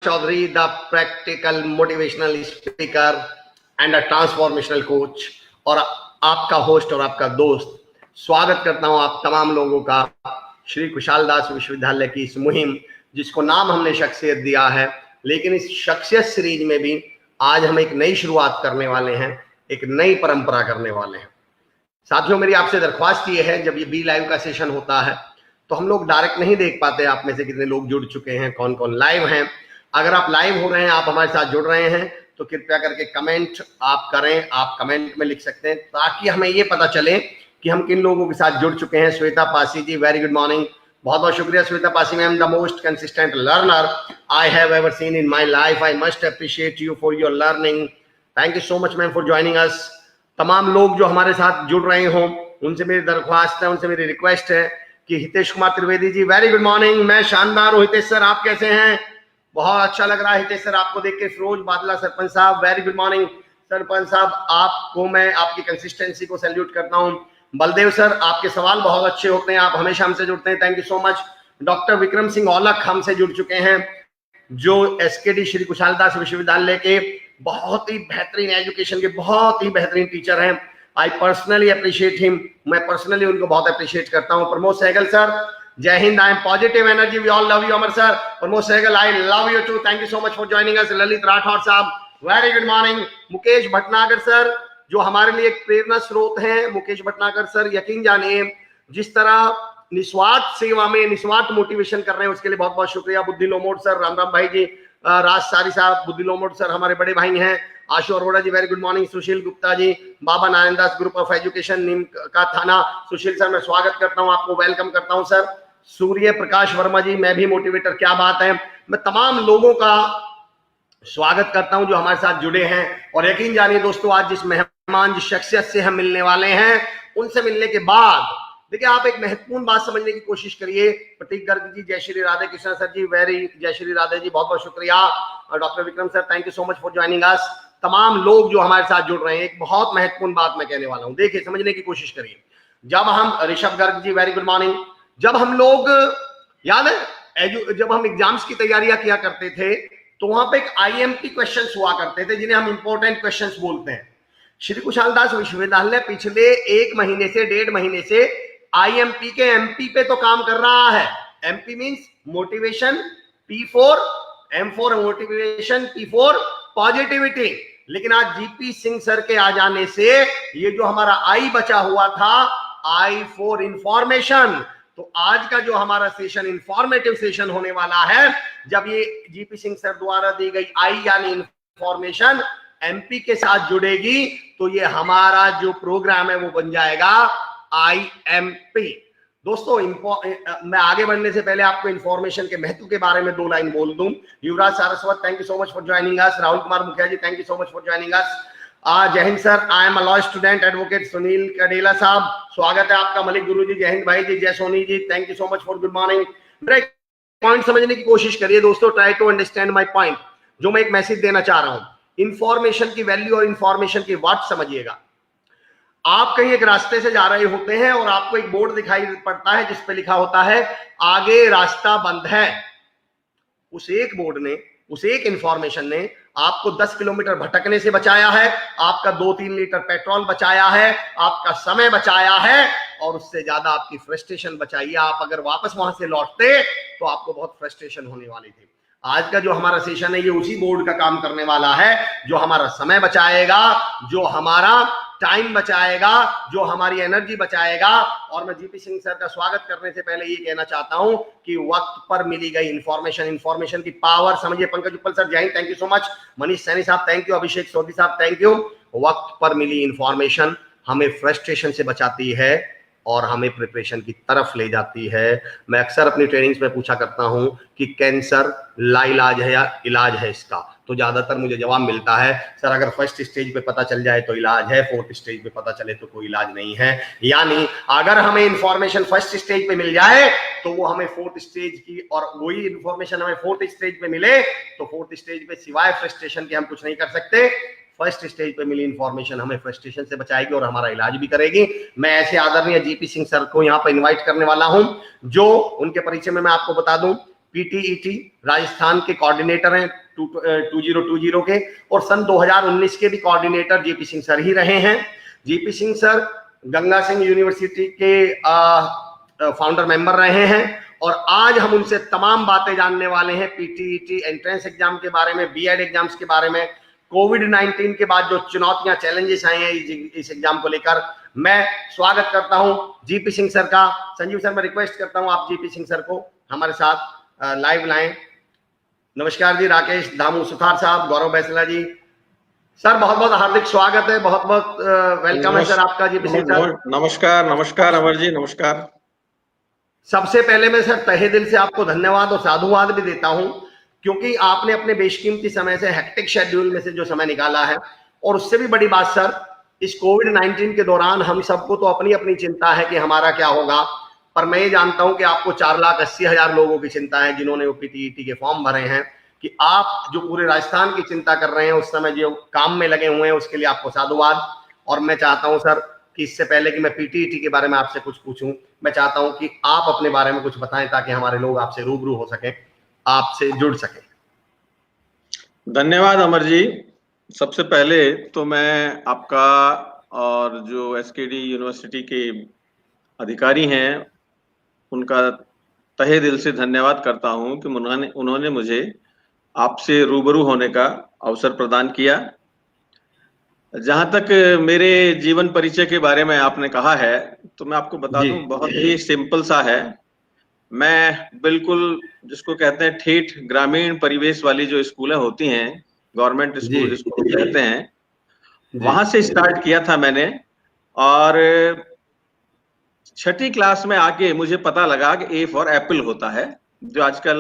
Chaudhary, the practical motivational speaker and a transformational coach, और आपका host और आपका दोस्त स्वागत करता हूं आप तमाम लोगों का श्री कुशाल दास विश्वविद्यालय की इस मुहिम, जिसको नाम हमने शख्सियत दिया है। लेकिन इस शख्सियत सीरीज में भी आज हम एक नई शुरुआत करने वाले हैं, एक नई परंपरा करने वाले हैं। साथियों, मेरी आपसे दरख्वास्त ये है, जब ये बी लाइव का सेशन होता है तो हम लोग डायरेक्ट नहीं देख पाते आप में से कितने लोग जुड़ चुके हैं, कौन कौन लाइव हैं। अगर आप लाइव हो रहे हैं, आप हमारे साथ जुड़ रहे हैं, तो कृपया करके कमेंट आप करें। आप कमेंट में लिख सकते हैं ताकि हमें ये पता चले कि हम किन लोगों के साथ जुड़ चुके हैं। श्वेता पासी जी, वेरी गुड मॉर्निंग, बहुत बहुत शुक्रिया Shweta Pasi ma'am. The most consistent learner I have ever seen in my life, I must appreciate you for your learning. Thank you so much ma'am for joining अस। तमाम लोग जो हमारे साथ जुड़ रहे हों, उनसे मेरी दरख्वास्त है, उनसे मेरी रिक्वेस्ट है कि Hitesh Kumar Trivedi ji, very good morning, मैं शानदार हूं हितेश सर, आप कैसे हैं? बहुत अच्छा लग रहा है हितेश सर आपको देख के। फिरोज बादला सरपंच साहब, वेरी गुड मॉर्निंग सरपंच साहब, आपको मैं आपकी कंसिस्टेंसी को सैल्यूट करता हूं। बलदेव सर, आपके सवाल बहुत अच्छे होते हैं, आप हमेशा हमसे जुड़ते हैं, thank you so much. Doctor Vikram Singh Aulakh हमसे जुड़ चुके हैं, जो एसकेडी श्री कुशाल दास विश्वविद्यालय के बहुत ही बेहतरीन एजुकेशन के बहुत ही बेहतरीन टीचर हैं। आई पर्सनली अप्रिशिएट हिम, मैं पर्सनली उनको बहुत अप्रिशिएट करता हूं। प्रमोद सहगल सर, जय हिंद, I am positive energy, we all love you Amar sir. Pramod Sehgal, I love you too, thank you so much for joining us. Lalit Rathore साहब, very good morning. Mukesh Bhatnagar sir, जो हमारे लिए एक प्रेरणा स्रोत हैं, मुकेश भटनागर सर, यकीन जानिए जिस तरह निस्वार्थ सेवा में निस्वार्थ मोटिवेशन कर रहे हैं, उसके लिए बहुत बहुत शुक्रिया। बुद्धि लोमोट सर, राम राम भाई जी, राज सारी साहब, बुद्धि लोमोट सर हमारे बड़े भाई हैं। Ashu Arora ji, very good morning. Sushil Gupta ji, Baba Narayan Das group of education Neem Ka Thana, Sushil sir मैं स्वागत करता हूं आपको, वेलकम करता हूं सर। सूर्य प्रकाश वर्मा जी, मैं भी मोटिवेटर, क्या बात है। मैं तमाम लोगों का स्वागत करता हूं जो हमारे साथ जुड़े हैं। और यकीन जानिए दोस्तों, आज जिस मेहमान जिस शख्सियत से हम मिलने वाले हैं, उनसे मिलने के बाद देखिए आप एक महत्वपूर्ण बात समझने की कोशिश करिए। प्रतीक गर्ग जी, जय श्री राधे कृष्ण सर जी, वेरी जय श्री राधे जी, बहुत बहुत शुक्रिया। और doctor Vikram sir, thank you so much for joining अस। तमाम लोग जो हमारे साथ जुड़ रहे हैं, एक बहुत महत्वपूर्ण बात मैं कहने वाला हूं, देखिए समझने की कोशिश करिए। जब हम, Rishabh Garg ji, very good morning, जब हम लोग, याद है जब हम एग्जाम्स की तैयारियां किया करते थे तो वहां पे एक आईएमपी क्वेश्चंस हुआ करते थे, जिन्हें हम इंपॉर्टेंट क्वेश्चंस बोलते हैं। श्री कुशाल दास विश्वविद्यालय पिछले 1 महीने से 1.5 महीने से आईएमपी के एमपी पे तो काम कर रहा है। MP means motivation, P4, M4 motivation, P4 positivity. लेकिन आज जीपी सिंह सर के आ जाने से ये जो हमारा आई बचा हुआ था, I4 इंफॉर्मेशन, तो आज का जो हमारा सेशन इंफॉर्मेटिव सेशन होने वाला है, जब ये जीपी सिंह सर द्वारा दी गई आई यानी इंफॉर्मेशन एमपी के साथ जुड़ेगी, तो ये हमारा जो प्रोग्राम है वो बन जाएगा IMP। दोस्तों, मैं आगे बढ़ने से पहले आपको इंफॉर्मेशन के महत्व के बारे में 2 लाइन बोल दूं। Yuvraj Saraswat, thank you so much for joining us. Rahul Kumar Mukhiya ji, thank you so much for joining us. जय हिंद sir, I am a law student advocate Sunil Kadela साहब, स्वागत है आपका। मलिक गुरु जी, जय हिंद भाई जी, Jai Soni ji, thank you so much for good morning. मेरा एक पॉइंट समझने की कोशिश करिए दोस्तों, try to understand my point, जो मैं एक मैसेज देना चाह रहा हूं। इंफॉर्मेशन की वैल्यू और इंफॉर्मेशन की वाट समझिएगा। आप कहीं एक रास्ते से जा रहे होते हैं और आपको एक बोर्ड दिखाई पड़ता है जिस पे लिखा होता है आगे रास्ता बंद है। उस एक बोर्ड ने, उस एक इंफॉर्मेशन ने आपको 10 किलोमीटर भटकने से बचाया है, आपका 2-3 लीटर पेट्रोल बचाया है, आपका समय बचाया है, और उससे ज्यादा आपकी फ्रस्ट्रेशन बचाई है। आप अगर वापस वहां से लौटते तो आपको बहुत फ्रस्ट्रेशन होने वाली थी। आज का जो हमारा सेशन है, ये उसी बोर्ड का काम करने वाला है, जो हमारा समय बचाएगा, जो हमारा टाइम बचाएगा, जो हमारी एनर्जी बचाएगा। और मैं जीपी सिंह सर का स्वागत करने से पहले ये कहना चाहता हूं कि वक्त पर मिली गई इंफॉर्मेशन की पावर समझिए। पंकज उपल सर, जय Hind, thank you so much. Manish Saini साहब, थैंक यू। अभिषेक सोधी साहब, थैंक यू। वक्त पर मिली इंफॉर्मेशन हमें फ्रस्ट्रेशन से बचाती है और हमें प्रिपरेशन की तरफ ले जाती है। मैं अक्सर अपनी ट्रेनिंग्स में पूछा करता हूं कि कैंसर लाइलाज है या इलाज है इसका, तो ज्यादातर मुझे जवाब मिलता है सर अगर फर्स्ट स्टेज पे पता चल जाए तो इलाज है, 4th स्टेज पे पता चले तो कोई इलाज नहीं है। यानी अगर हमें इंफॉर्मेशन फर्स्ट स्टेज पे मिल जाए तो वो हमें 4th स्टेज की, और वही इंफॉर्मेशन हमें 4th स्टेज पे मिले तो 4th स्टेज पे सिवाय फ्रस्ट्रेशन के हम कुछ नहीं कर सकते। फर्स्ट स्टेज पे मिली इंफॉर्मेशन हमें फ्रस्ट्रेशन से बचाएगी और हमारा इलाज भी करेगी। मैं ऐसे आदरणीय जीपी सिंह सर को यहाँ पर इन्वाइट करने वाला हूं, जो उनके परिचय में मैं आपको बता दूं पीटीईटी राजस्थान के कोऑर्डिनेटर हैं 2020 के, और सन 2019 के भी कोऑर्डिनेटर जेपी सिंह सर ही रहे हैं। JP Singh sir Ganga Singh university के फाउंडर मेंबर रहे हैं, और आज हम उनसे तमाम बातें जानने वाले हैं पीटीईटी एंट्रेंस एग्जाम के बारे में, बीएड एग्जाम्स के बारे में, कोविड-19 के बाद जो चुनौतियां, चैलेंजेस आए हैं इस एग्जाम को लेकर। मैं स्वागत करता हूं जीपी सिंह सर का। संजीव सर, मैं रिक्वेस्ट करता हूं आप जीपी सिंह सर को हमारे साथ लाइव लाएं। नमस्कार जी, राकेश दामू सुथार साहब, गौरव बैसला जी, सर बहुत बहुत हार्दिक स्वागत है, बहुत बहुत वेलकम है सर आपका जीपी सिंह सर। नमस्कार। नमस्कार अमर जी, नमस्कार। सबसे पहले मैं सर तहे दिल से आपको धन्यवाद और साधुवाद भी देता हूं, क्योंकि आपने अपने बेशकीमती समय से, हेक्टिक शेड्यूल में से जो समय निकाला है, और उससे भी बड़ी बात सर, इस कोविड-19 के दौरान हम सबको तो अपनी अपनी चिंता है कि हमारा क्या होगा, पर मैं ये जानता हूं कि आपको 4,80,000 लोगों की चिंता है जिन्होंने वो पीटीईटी के फॉर्म भरे हैं, कि आप जो पूरे राजस्थान की चिंता कर रहे हैं, उस समय जो काम में लगे हुए हैं, उसके लिए आपको साधुवाद। और मैं चाहता हूं सर कि इससे पहले कि मैं पीटीईटी के बारे में आपसे कुछ पूछूं, मैं चाहता हूं कि आप अपने बारे में कुछ बताएं, ताकि हमारे लोग आपसे रूबरू हो सके, आपसे जुड़ सके। धन्यवाद अमर जी। सबसे पहले तो मैं आपका और जो एसकेडी यूनिवर्सिटी के अधिकारी हैं उनका तहे दिल से धन्यवाद करता हूं कि उन्होंने मुझे आपसे रूबरू होने का अवसर प्रदान किया। जहां तक मेरे जीवन परिचय के बारे में आपने कहा है, तो मैं आपको बता दूं, बहुत ही सिंपल सा है। मैं बिल्कुल जिसको कहते हैं ठेठ ग्रामीण परिवेश वाली जो स्कूलें होती हैं, गवर्नमेंट स्कूल जिसको कहते हैं, वहां से स्टार्ट किया था मैंने। और 6ठी क्लास में आके मुझे पता लगा कि ए फॉर एप्पल होता है, जो आजकल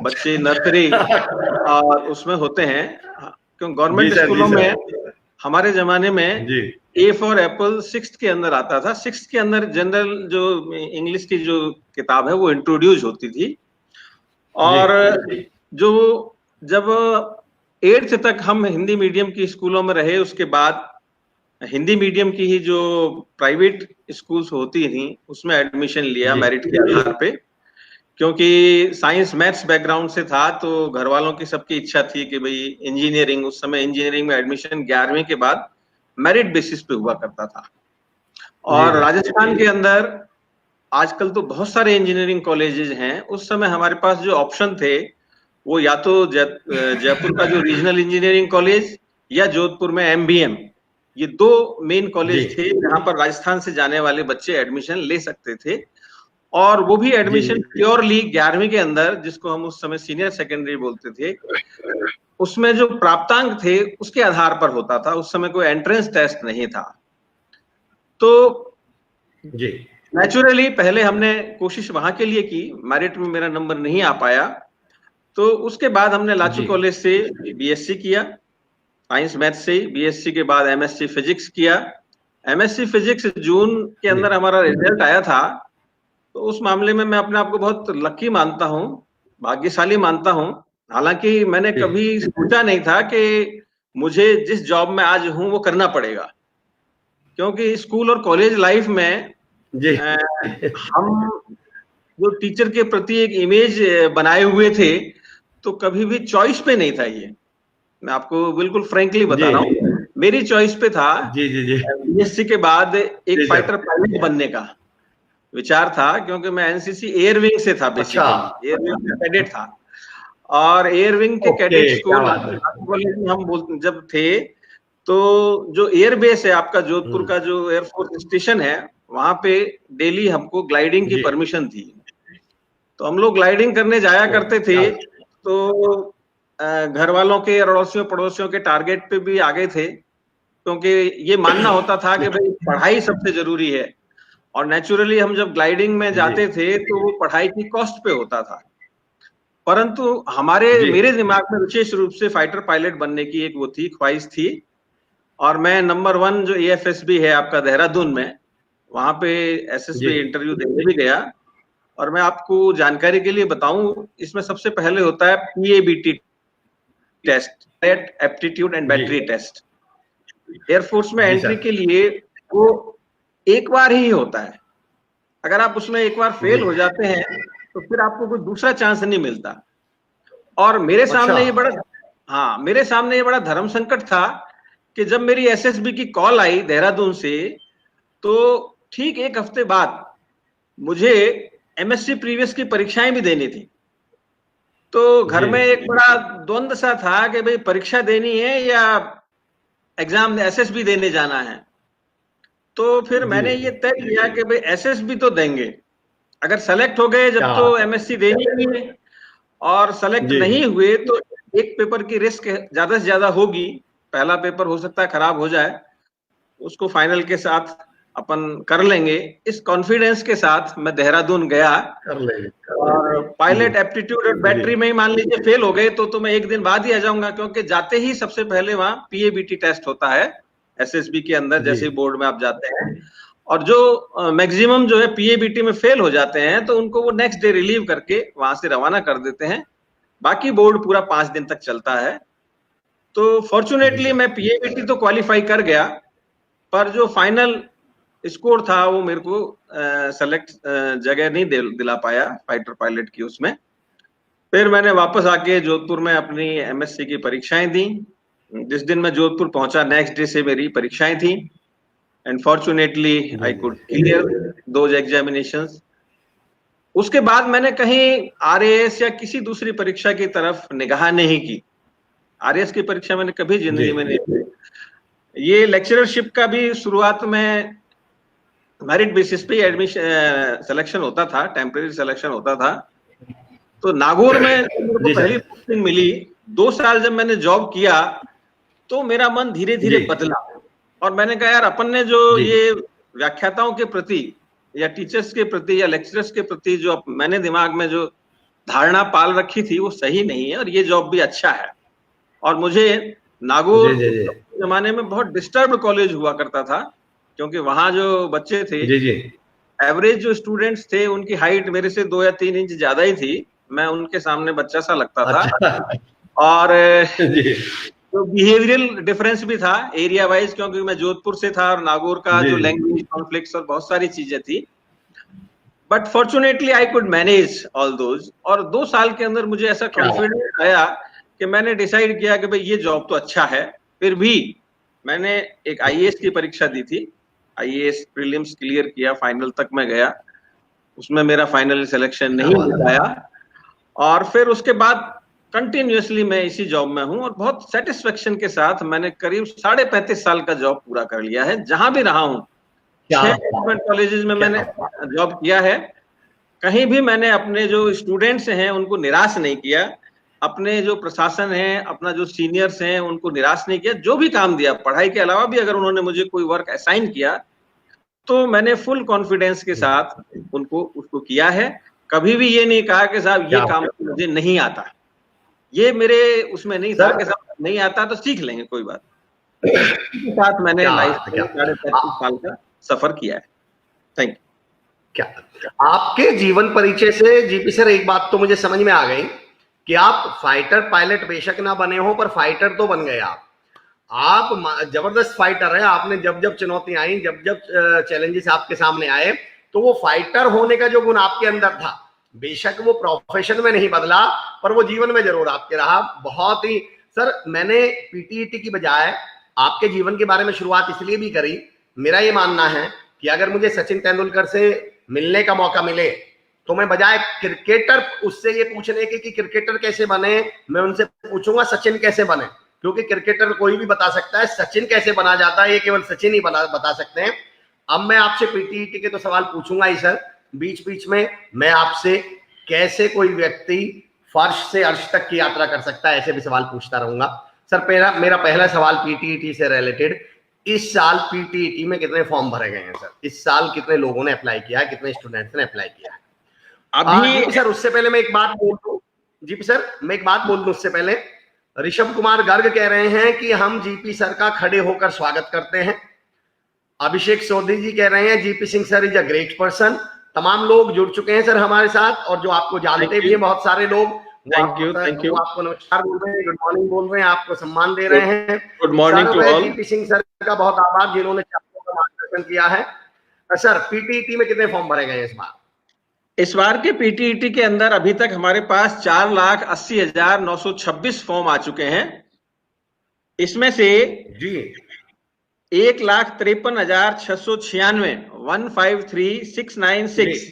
बच्चे नर्सरी और उसमें होते हैं। क्यों गवर्नमेंट स्कूलों में हमारे जमाने में ए फॉर एप्पल 6th के अंदर आता था। 6th के अंदर जनरल जो इंग्लिश की जो किताब है वो इंट्रोड्यूस होती थी, और जो जब 8th तक हम हिंदी मीडियम की स्कूलों में रहे, उसके बाद हिंदी मीडियम की ही जो प्राइवेट स्कूल्स होती थी उसमें एडमिशन लिया मेरिट के आधार पे, क्योंकि साइंस मैथ्स बैकग्राउंड से था, तो घर वालों की सबकी इच्छा थी कि भाई इंजीनियरिंग, उस समय इंजीनियरिंग में एडमिशन 11वीं के बाद मेरिट बेसिस पे हुआ करता था। और राजस्थान के अंदर आजकल तो बहुत सारे इंजीनियरिंग कॉलेजेस हैं। उस समय हमारे पास जो ऑप्शन थे वो या तो जयपुर का जो रीजनल इंजीनियरिंग कॉलेज या जोधपुर में एमबीएम, ये 2 मेन कॉलेज थे जहां पर राजस्थान से जाने वाले बच्चे एडमिशन ले सकते थे। और वो भी एडमिशन प्योरली 11वीं के अंदर, जिसको हम उस समय सीनियर सेकेंडरी बोलते थे, उसमें जो प्राप्तांक थे उसके आधार पर होता था। उस समय कोई एंट्रेंस टेस्ट नहीं था। तो नेचुरली पहले हमने कोशिश वहां के लिए की, मेरिट में मेरा नंबर नहीं आ पाया, तो उसके बाद हमने लाचू कॉलेज से बीएससी किया, साइंस मैथ से। बीएससी के बाद एमएससी फिजिक्स किया। एमएससी फिजिक्स जून के अंदर हमारा रिजल्ट आया था। तो उस मामले में मैं अपने आप को बहुत लकी मानता हूं, भाग्यशाली मानता हूं। हालांकि मैंने कभी सोचा नहीं था कि मुझे जिस जॉब में आज हूं वो करना पड़ेगा, क्योंकि स्कूल और कॉलेज लाइफ में हम जो टीचर के प्रति एक इमेज बनाए हुए थे, तो कभी भी चॉइस पे नहीं था। ये मैं आपको बिल्कुल फ्रैंकली बता रहा हूँ, मेरी चॉइस पे था बीएससी के बाद एक फाइटर पायलट बनने का विचार था, क्योंकि मैं एनसीसी एयर विंग से था, बेसिकली एयर विंग का कैडेट था। और एयर विंग के कैडेट्स को कॉलेज में हम जब थे, तो जो एयर बेस है आपका जोधपुर का, जो एयरफोर्स स्टेशन है, वहां पे डेली हमको ग्लाइडिंग की परमिशन थी। तो हम लोग ग्लाइडिंग करने जाया करते थे। तो घर वालों के, अड़ोसियों पड़ोसियों के टारगेट पे भी आ गए थे, क्योंकि ये मानना होता था कि भाई पढ़ाई सबसे जरूरी है। और नेचुरली हम जब ग्लाइडिंग में जाते थे तो वो पढ़ाई की कॉस्ट पे होता था। परंतु मेरे दिमाग में विशेष रूप से फाइटर पायलट बनने की एक वो थी, ख्वाहिश थी। और मैं नंबर 1 जो एएफएसबी है आपका देहरादून में, वहां पे एसएसबी इंटरव्यू देने भी गया। और मैं आपको जानकारी के लिए बताऊं, इसमें सबसे पहले होता है PABT test, aptitude and battery test. Air force में एंट्री के लिए वो एक बार ही होता है। अगर आप उसमें एक बार फेल हो जाते हैं तो फिर आपको कोई दूसरा चांस नहीं मिलता। और मेरे सामने ये बड़ा, हाँ, मेरे सामने ये बड़ा धर्म संकट था कि जब मेरी एसएसबी की कॉल आई देहरादून से, तो ठीक एक हफ्ते बाद मुझे एमएससी प्रीवियस की परीक्षाएं भी देनी थी। तो घर में एक बड़ा द्वंद सा था कि भाई परीक्षा देनी है या एग्जाम एसएसबी देने जाना है। तो फिर मैंने ये तय किया कि भाई एसएसबी तो देंगे, अगर सेलेक्ट हो गए जब तो एमएससी देनी ही है, और सेलेक्ट नहीं हुए तो एक पेपर की रिस्क ज्यादा से ज्यादा होगी, पहला पेपर हो सकता है खराब हो जाए, उसको फाइनल के साथ अपन कर लेंगे। इस कॉन्फिडेंस के साथ मैं देहरादून गया, और पायलट एप्टीट्यूड और बैटरी में ही मान लीजिए फेल हो गए तो मैं एक दिन बाद ही आ जाऊंगा, क्योंकि जाते ही सबसे पहले वहां पीएबीटी टेस्ट होता है एसएसबी के अंदर, जैसे बोर्ड में आप जाते हैं, और जो मैक्सिमम जो है पीएबीटी में फेल हो जाते हैं तो उनको वो नेक्स्ट डे रिलीव करके वहां से रवाना कर देते हैं। बाकी बोर्ड पूरा 5 दिन तक चलता है। तो फॉर्चुनेटली मैं पीएबीटी तो क्वालिफाई कर गया, पर जो फाइनल स्कोर था वो मेरे को सेलेक्ट जगह नहीं दिला पाया फाइटर पायलट की उसमें। फिर मैंने वापस आके जोधपुर में अपनी एमएससी की परीक्षाएं दी। जिस दिन मैं जोधपुर पहुंचा नेक्स्ट डे से मेरी परीक्षाएं थी, and fortunately I could clear those examinations. उसके बाद मैंने कहीं आरएएस या किसी दूसरी परीक्षा की तरफ निगाह नहीं की। आरएएस की परीक्षा मैंने कभी जिंदगी में नहीं दी। ये लेक्चरशिप का भी शुरुआत में मेरिट बेसिस पे एडमिशन सिलेक्शन होता था, टेम्परेरी सिलेक्शन होता था। तो नागौर में मेरे को पहली पोस्टिंग मिली, 2 साल जब मैंने जॉब किया तो मेरा मन धीरे धीरे बदला, और मैंने कहा यार अपन ने जो ये व्याख्याताओं के प्रति या टीचर्स के प्रति या लेक्चरर्स के प्रति जो मैंने दिमाग में जो धारणा पाल रखी थी वो सही नहीं है, और ये जॉब भी अच्छा है। और मुझे नागौर जमाने में बहुत डिस्टर्ब्ड कॉलेज हुआ करता था, क्योंकि वहां जो बच्चे थे, एवरेज जो स्टूडेंट्स थे उनकी हाइट मेरे से 2 या 3 इंच ज्यादा ही थी। मैं उनके सामने बच्चा सा लगता था। और तो बिहेवियरल डिफरेंस भी था एरिया वाइज, क्योंकि मैं जोधपुर से था और नागौर का जो लैंग्वेज कॉन्फ्लिक्ट्स और बहुत सारी चीजें थी। But fortunately I could manage all those, और 2 साल के अंदर मुझे ऐसा कॉन्फिडेंस आया कि मैंने डिसाइड किया कि भाई ये जॉब तो अच्छा है। फिर भी मैंने एक आईएएस की परीक्षा दी थी, आईएएस प्रीलिम्स क्लियर किया, फाइनल तक मैं गया, उसमें मेरा फाइनल सिलेक्शन नहीं हो पाया। और फिर उसके बाद कंटिन्यूअसली मैं इसी जॉब में हूं, और बहुत सेटिस्फेक्शन के साथ मैंने करीब 35.5 साल का जॉब पूरा कर लिया है। जहां भी रहा हूं, 6 गवर्नमेंट कॉलेजेस में मैंने जॉब किया है। कहीं भी मैंने अपने जो स्टूडेंट्स हैं उनको निराश नहीं किया, अपने जो प्रशासन है, अपना जो सीनियर्स हैं उनको निराश नहीं किया। जो भी काम दिया, पढ़ाई के अलावा भी अगर उन्होंने मुझे कोई वर्क असाइन किया तो मैंने फुल कॉन्फिडेंस के साथ उसको किया है। कभी भी ये नहीं कहा कि साहब ये काम मुझे नहीं आता, ये मेरे उसमें नहीं था कि साहब नहीं आता तो सीख लेंगे, कोई बात नहीं। साथ मैंने लाइफ 35 साल का सफर किया है। Thank you. क्या आपके जीवन परिचय से जीपी सर एक बात तो मुझे समझ में आ गई कि आप फाइटर पायलट बेशक ना बने हो, पर फाइटर तो बन गए आप जबरदस्त फाइटर है। आपने जब जब चुनौतियां आई, जब जब चैलेंजेस आपके सामने आए, तो वो फाइटर होने का जो गुण आपके अंदर था, बेशक वो प्रोफेशन में नहीं बदला, पर वो जीवन में जरूर आपके रहा। बहुत ही सर, मैंने पीटीईटी की बजाय आपके जीवन के बारे में शुरुआत इसलिए भी करी, मेरा ये मानना है कि अगर मुझे सचिन तेंदुलकर से मिलने का मौका मिले तो मैं बजाय क्रिकेटर उससे ये पूछने के कि क्रिकेटर कैसे बने, मैं उनसे पूछूंगा सचिन कैसे बने, क्योंकि क्रिकेटर कोई भी बता सकता है, सचिन कैसे बना जाता है ये केवल सचिन ही बता सकते हैं। अब मैं आपसे पीटीईटी के तो सवाल पूछूंगा ही सर, बीच बीच में मैं आपसे कैसे कोई व्यक्ति फर्श से अर्श तक की यात्रा कर सकता है ऐसे भी सवाल पूछता रहूंगा। सर मेरा पहला सवाल पीटीईटी से रिलेटेड, इस साल पीटीईटी में कितने फॉर्म भरे गए हैं सर? इस साल कितने लोगों ने अप्लाई किया है, कितने स्टूडेंट्स ने अप्लाई किया है? अभी सर उससे पहले मैं एक बात बोल दूं, जीपी सर मैं एक बात बोल दूं उससे पहले, ऋषभ कुमार गर्ग कह रहे हैं कि हम जीपी सर का खड़े होकर स्वागत करते हैं। अभिषेक सोधी जी कह रहे हैं GP Singh sir is a great person. तमाम लोग जुड़ चुके हैं सर हमारे साथ, और जो आपको जानते भी हैं बहुत सारे लोग, थैंक यू आपको नमस्कार बोल रहे हैं, गुड मॉर्निंग बोल रहे हैं, आपको सम्मान दे रहे हैं। Good morning to all. GP Singh sir का बहुत आभार जिन्होंने छात्रों का मार्गदर्शन किया है। सर पीटीईटी में कितने फॉर्म भरे गए हैं इस बार? इस बार के पीटीईटी के अंदर अभी तक हमारे पास 4,80,926 फॉर्म आ चुके हैं। इसमें से जी 1,53,696 153,696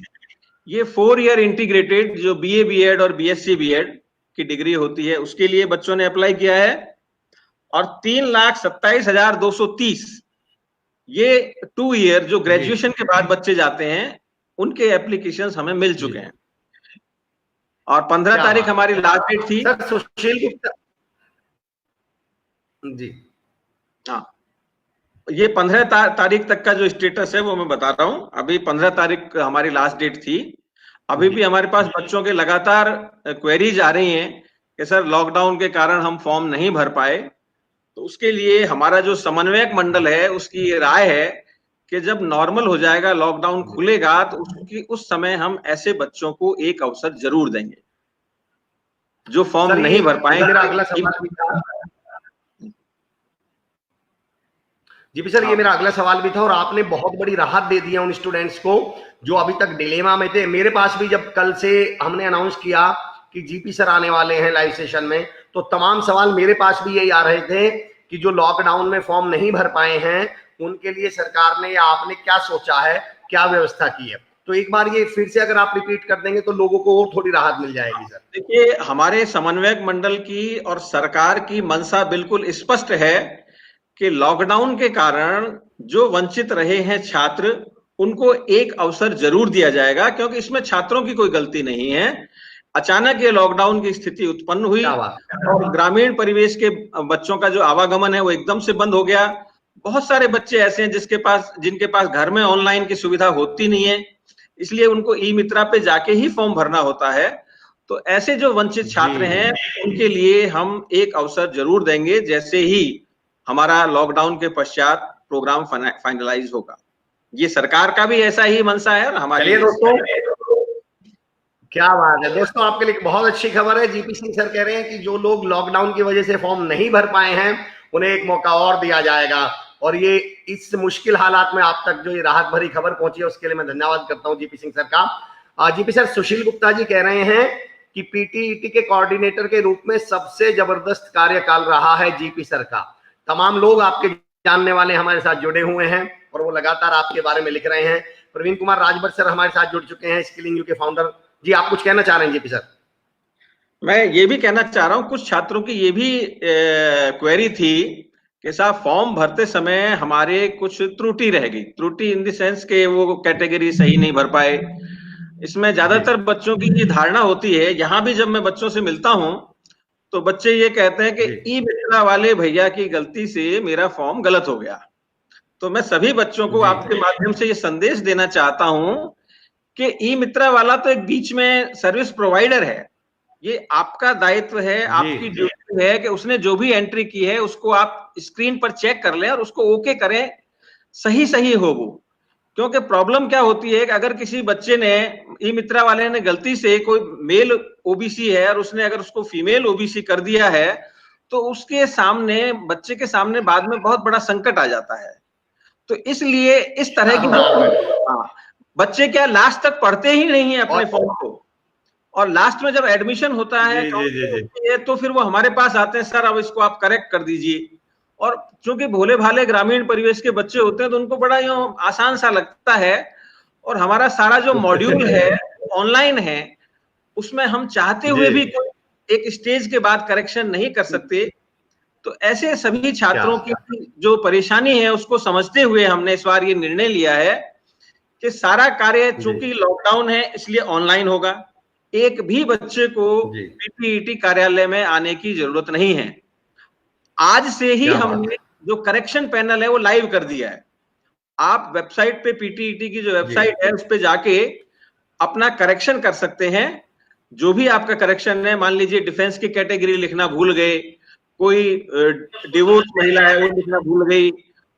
ये 4 ईयर इंटीग्रेटेड जो बीए बीएड और बीएससी बीएड की डिग्री होती है उसके लिए बच्चों ने अप्लाई किया है, और 3,27,230 ये 2 ईयर जो ग्रेजुएशन के बाद बच्चे जाते हैं उनके एप्लीकेशंस हमें मिल चुके हैं। और 15 तारीख हमारी लास्ट डेट थी। सर सुशील गुप्ता जी, हाँ, ये 15 तारीख तक का जो स्टेटस है वो मैं बता रहा हूं। अभी 15 तारीख हमारी लास्ट डेट थी। अभी भी हमारे पास बच्चों के लगातार क्वेरीज आ रही हैं कि सर लॉकडाउन के कारण हम फॉर्म नहीं भर पाए। तो उसके लिए हमारा जो समन्वयक मंडल है उसकी राय है कि जब नॉर्मल हो जाएगा, लॉकडाउन खुलेगा, तो उस समय हम ऐसे बच्चों को एक अवसर जरूर देंगे जो फॉर्म नहीं भर पाएंगे। मेरा अगला सवाल भी था जी सर, ये मेरा अगला सवाल भी था, और आपने बहुत बड़ी राहत दे दी है उन स्टूडेंट्स को जो अभी तक डिलेमा में थे। मेरे पास भी जब कल से हमने अनाउंस किया कि जीपी सर आने वाले हैं लाइव सेशन में, तो तमाम सवाल मेरे पास भी यही आ रहे थे कि जो लॉकडाउन में फॉर्म नहीं भर पाए हैं उनके लिए सरकार ने या आपने क्या सोचा है, क्या व्यवस्था की है। तो एक बार ये फिर से अगर आप रिपीट कर देंगे तो लोगों को और थोड़ी राहत मिल जाएगी। सर देखिए, हमारे समन्वयक मंडल की और सरकार की मंशा बिल्कुल स्पष्ट है कि लॉकडाउन के कारण जो वंचित रहे हैं छात्र, उनको एक अवसर जरूर दिया जाएगा, क्योंकि इसमें छात्रों की कोई गलती नहीं है। अचानक ये लॉकडाउन की स्थिति उत्पन्न हुई और ग्रामीण परिवेश के बच्चों का जो आवागमन है वो एकदम से बंद हो गया। बहुत सारे बच्चे ऐसे हैं जिनके पास घर में ऑनलाइन की सुविधा होती नहीं है, इसलिए उनको ई मित्रा पे जाके ही फॉर्म भरना होता है। तो ऐसे जो वंचित छात्र हैं उनके लिए हम एक अवसर जरूर देंगे जैसे ही हमारा लॉकडाउन के पश्चात प्रोग्राम फाइनलाइज होगा। ये सरकार का भी ऐसा ही मंशा है और हमारे। दोस्तों क्या बात है दोस्तों, आपके लिए बहुत अच्छी खबर है। जीपी सिंह सर कह रहे हैं कि जो लोग लॉकडाउन की वजह से फॉर्म नहीं भर पाए हैं उन्हें एक मौका और दिया जाएगा, और ये इस मुश्किल हालात में आप तक जो ये राहत भरी खबर पहुंची है उसके लिए मैं धन्यवाद करता हूं जीपी सिंह सर का। जीपी सर, सुशील गुप्ता जी कह रहे हैं कि पीटीईटी के कोऑर्डिनेटर के रूप में सबसे जबरदस्त कार्यकाल रहा है जीपी सर का। तमाम लोग आपके जानने वाले हमारे साथ जुड़े हुए हैं और वो लगातार आपके बारे में लिख रहे हैं। प्रवीण कुमार राजभर सर हमारे साथ जुड़ चुके हैं, स्किलिंग यू के फाउंडर। जी, आप कुछ कहना चाह रहे हैं जीपी सर? मैं ये भी कहना चाह रहा हूं, कुछ छात्रों की ये भी क्वेरी थी कि साहब फॉर्म भरते समय हमारे कुछ त्रुटि रह गई। त्रुटि इन द सेंस के वो कैटेगरी सही नहीं भर पाए। इसमें ज्यादातर बच्चों की ये धारणा होती है, यहाँ भी जब मैं बच्चों से मिलता हूं तो बच्चे ये कहते हैं कि ई मित्रा वाले भैया की गलती से मेरा फॉर्म गलत हो गया। तो मैं सभी बच्चों को आपके माध्यम से ये संदेश देना चाहता हूं कि ई मित्रा वाला तो एक बीच में सर्विस प्रोवाइडर है। ये आपका दायित्व है, आपकी ड्यूटी है कि उसने जो भी एंट्री की है उसको आप स्क्रीन पर चेक कर लें और उसको ओके करें, सही हो वो। क्योंकि प्रॉब्लम क्या होती है कि अगर किसी बच्चे ने, ई मित्रा वाले ने गलती से, कोई मेल ओबीसी है और उसने अगर उसको फीमेल ओबीसी कर दिया है तो उसके सामने, बच्चे के सामने बाद में बहुत बड़ा संकट आ जाता है। तो इसलिए इस तरह की बच्चे क्या लास्ट तक पढ़ते ही नहीं है अपने फॉर्म को, और लास्ट में जब एडमिशन होता है तो फिर वो हमारे पास आते हैं, सर अब इसको आप करेक्ट कर दीजिए। और चूंकि भोले भाले ग्रामीण परिवेश के बच्चे होते हैं तो उनको बड़ा यूं आसान सा लगता है, और हमारा सारा जो मॉड्यूल है ऑनलाइन है, उसमें हम चाहते हुए भी एक स्टेज के बाद करेक्शन नहीं कर सकते। तो ऐसे सभी छात्रों की जो परेशानी है उसको समझते हुए हमने इस बार ये निर्णय लिया है कि सारा कार्य, चूंकि लॉकडाउन है इसलिए ऑनलाइन होगा। एक भी बच्चे को पीटीईटी कार्यालय में आने की जरूरत नहीं है। आज से ही हमने जो करेक्शन पैनल है वो लाइव कर दिया है। आप वेबसाइट पे, पीटीईटी की जो वेबसाइट है उस पे जाके अपना करेक्शन कर सकते हैं। जो भी आपका करेक्शन है, मान लीजिए डिफेंस की कैटेगरी लिखना भूल गए, कोई डिवोर्स महिला है वो लिखना भूल गई,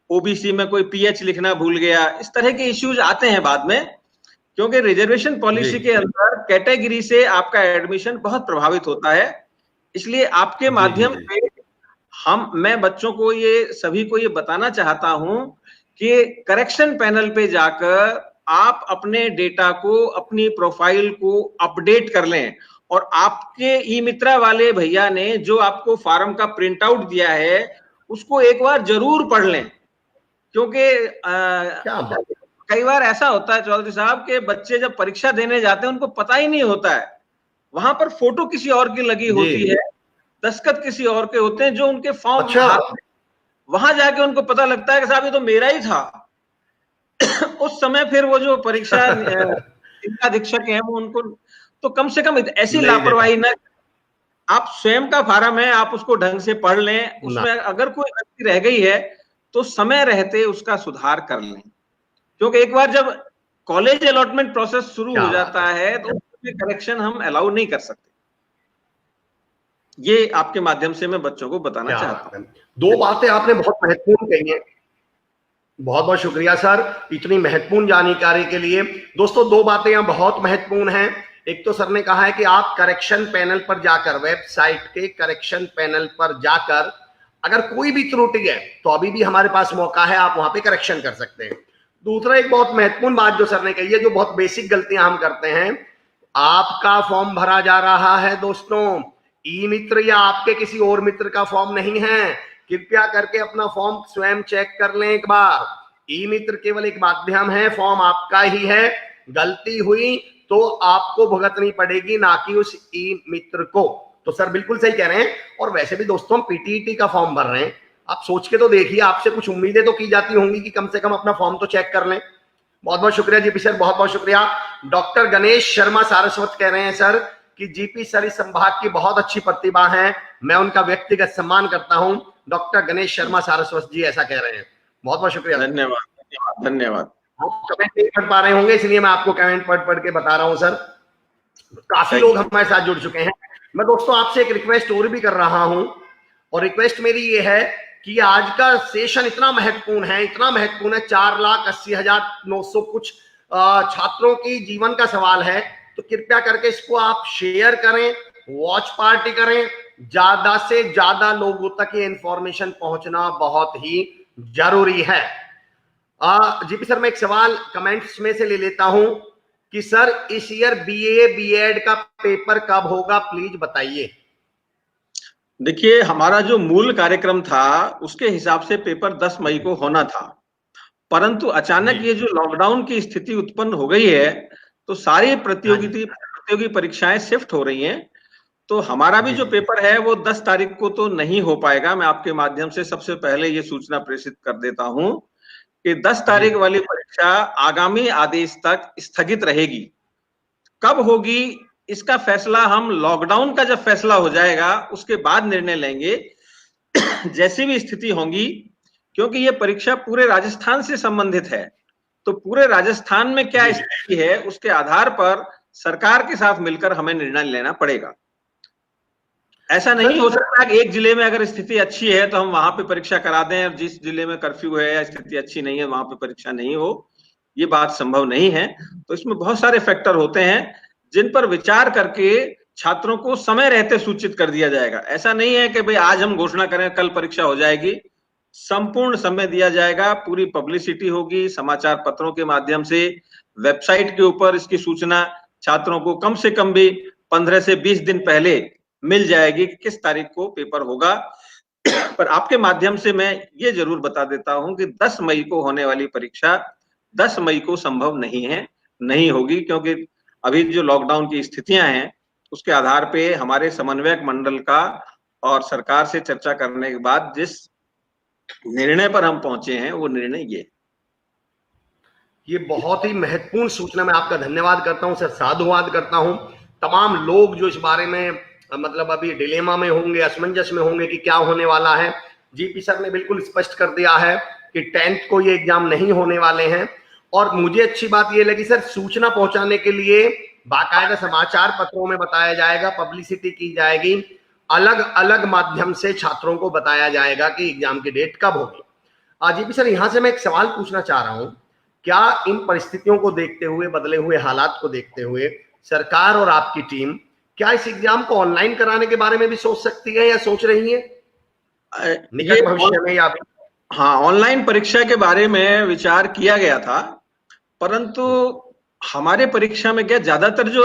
ओबीसी में कोई पीएच लिखना भूल गया, इस तरह के इश्यूज आते हैं बाद में, क्योंकि रिजर्वेशन पॉलिसी के अंदर कैटेगरी से आपका एडमिशन बहुत प्रभावित होता है। इसलिए आपके माध्यम से मैं बच्चों को, ये सभी को ये बताना चाहता हूं कि करेक्शन पैनल पे जाकर आप अपने डेटा को, अपनी प्रोफाइल को अपडेट कर लें, और आपके ई मित्रा वाले भैया ने जो आपको फॉर्म का प्रिंट आउट दिया है उसको एक बार जरूर पढ़ लें, क्योंकि क्या बात है। कई बार ऐसा होता है चौधरी साहब के बच्चे जब परीक्षा देने जाते हैं उनको पता ही नहीं होता है, वहां पर फोटो किसी और की लगी होती है, दस्तखत किसी और के होते हैं जो उनके फॉर्म अच्छा। वहां जाके उनको पता लगता है कि साहब ये तो मेरा ही था। उस समय फिर वो जो परीक्षा अधीक्षक हैं वो उनको, तो कम से कम ऐसी लापरवाही ना, आप स्वयं का फार्म है आप उसको ढंग से पढ़ लें, उसमें अगर कोई गलती रह गई है तो समय रहते उसका सुधार कर लें, क्योंकि एक बार जब कॉलेज अलॉटमेंट प्रोसेस शुरू हो जाता है तो उसमें करेक्शन हम अलाउ नहीं कर सकते। ये आपके माध्यम से मैं बच्चों को बताना चाहता हूं। दो बातें आपने बहुत महत्वपूर्ण कही हैं, बहुत बहुत शुक्रिया सर इतनी महत्वपूर्ण जानकारी के लिए। दोस्तों दो बातें यहाँ बहुत महत्वपूर्ण हैं। एक तो सर ने कहा है कि आप करेक्शन पैनल पर जाकर, वेबसाइट के करेक्शन पैनल पर जाकर अगर कोई भी त्रुटि है तो अभी भी हमारे पास मौका है, आप वहां पे करेक्शन कर सकते हैं। दूसरा एक बहुत महत्वपूर्ण बात जो सर ने कही है, जो बहुत बेसिक गलतियां हम करते हैं, आपका फॉर्म भरा जा रहा है दोस्तों, ई मित्र या आपके किसी और मित्र का फॉर्म नहीं है। कृपया करके अपना फॉर्म स्वयं चेक कर लें एक बार। ई मित्र केवल एक माध्यम है, फॉर्म आपका ही है। गलती हुई तो आपको भुगतनी पड़ेगी, ना कि उस ई मित्र को। तो सर बिल्कुल सही कह रहे हैं। और वैसे भी दोस्तों हम पीटीईटी का फॉर्म भर रहे हैं, आप सोच के तो देखिए, आपसे कुछ उम्मीदें तो की जाती होंगी कि कम से कम अपना फॉर्म तो चेक कर लें। बहुत बहुत शुक्रिया जीपी सर, बहुत बहुत शुक्रिया। डॉक्टर गणेश शर्मा सारस्वत कह रहे हैं सर कि जीपी सर इस संभाग की बहुत अच्छी प्रतिभा है, मैं उनका व्यक्तिगत सम्मान करता हूं। डॉक्टर गणेश शर्मा सारस्वत जी ऐसा कह रहे हैं, बहुत बहुत शुक्रिया। धन्यवाद धन्यवाद धन्यवाद। आप कमेंट नहीं पढ़ पा रहे होंगे इसलिए मैं आपको कमेंट पढ़ पढ़ के बता रहा हूं सर। काफी लोग हमारे साथ जुड़ चुके हैं। मैं दोस्तों आपसे एक रिक्वेस्ट और भी कर रहा हूं, और रिक्वेस्ट मेरी ये है कि आज का सेशन इतना महत्वपूर्ण है, इतना महत्वपूर्ण है, 4,80,900 कुछ छात्रों की जीवन का सवाल है, तो कृपया करके इसको आप शेयर करें, वॉच पार्टी करें, ज्यादा से ज्यादा लोगों तक ये इंफॉर्मेशन पहुंचना बहुत ही जरूरी है। जीपी सर मैं एक सवाल कमेंट्स में से ले लेता हूं कि सर इस ईयर बीए बीएड का पेपर कब होगा, प्लीज बताइए। देखिए हमारा जो मूल कार्यक्रम था उसके हिसाब से पेपर 10 मई को होना था, परंतु अचानक ये जो लॉकडाउन की स्थिति उत्पन्न हो गई है तो सारी प्रतियोगी परीक्षाएं शिफ्ट हो रही हैं। तो हमारा भी जो पेपर है वो 10 तारीख को तो नहीं हो पाएगा। मैं आपके माध्यम से सबसे पहले ये सूचना प्रेषित कर देता हूं कि 10 तारीख वाली परीक्षा आगामी आदेश तक स्थगित रहेगी। कब होगी इसका फैसला हम लॉकडाउन का जब फैसला हो जाएगा उसके बाद निर्णय लेंगे, जैसी भी स्थिति होगी, क्योंकि ये परीक्षा पूरे राजस्थान से संबंधित है। तो पूरे राजस्थान में क्या स्थिति है उसके आधार पर सरकार के साथ मिलकर हमें निर्णय लेना पड़ेगा। ऐसा नहीं हो सकता कि एक जिले में अगर स्थिति अच्छी है तो हम वहां पे परीक्षा करा दें और जिस जिले में कर्फ्यू है या स्थिति अच्छी नहीं है वहां पे परीक्षा नहीं हो, ये बात संभव नहीं है। तो इसमें बहुत सारे फैक्टर होते हैं जिन पर विचार करके छात्रों को समय रहते सूचित कर दिया जाएगा। ऐसा नहीं है कि भाई आज हम घोषणा करें कल परीक्षा हो जाएगी, संपूर्ण समय दिया जाएगा, पूरी पब्लिसिटी होगी, समाचार पत्रों के माध्यम से, वेबसाइट के ऊपर इसकी सूचना छात्रों को कम से कम भी 15 से 20 दिन पहले मिल जाएगी कि किस तारीख को पेपर होगा। पर आपके माध्यम से मैं ये जरूर बता देता हूं कि 10 मई को होने वाली परीक्षा 10 मई को संभव नहीं है, नहीं होगी, क्योंकि अभी जो लॉकडाउन की स्थितियां हैं उसके आधार पे हमारे समन्वयक मंडल का और सरकार से चर्चा करने के बाद जिस निर्णय पर हम पहुंचे हैं वो निर्णय ये बहुत ही महत्वपूर्ण सूचना, मैं आपका धन्यवाद करता हूं सर, साधुवाद करता हूं। तमाम लोग जो इस बारे में मतलब अभी डिलेमा में होंगे, असमंजस में होंगे कि क्या होने वाला है, जीपी सर ने बिल्कुल स्पष्ट कर दिया है कि 10th को ये एग्जाम नहीं होने वाले हैं। और मुझे अच्छी बात ये लगी सर, सूचना पहुंचाने के लिए बाकायदा समाचार पत्रों में बताया जाएगा, पब्लिसिटी की जाएगी, अलग अलग माध्यम से छात्रों को बताया जाएगा कि एग्जाम की डेट कब होगी। जीपी सर यहां से मैं एक सवाल पूछना चाह रहा हूं, क्या इन परिस्थितियों को देखते हुए, बदले हुए हालात को देखते हुए सरकार और आपकी टीम क्या इस एग्जाम को ऑनलाइन कराने के बारे में भी सोच सकती है या सोच रही है निकट भविष्य में? या हाँ, ऑनलाइन परीक्षा के बारे में विचार किया गया था, परंतु हमारे परीक्षा में क्या ज्यादातर जो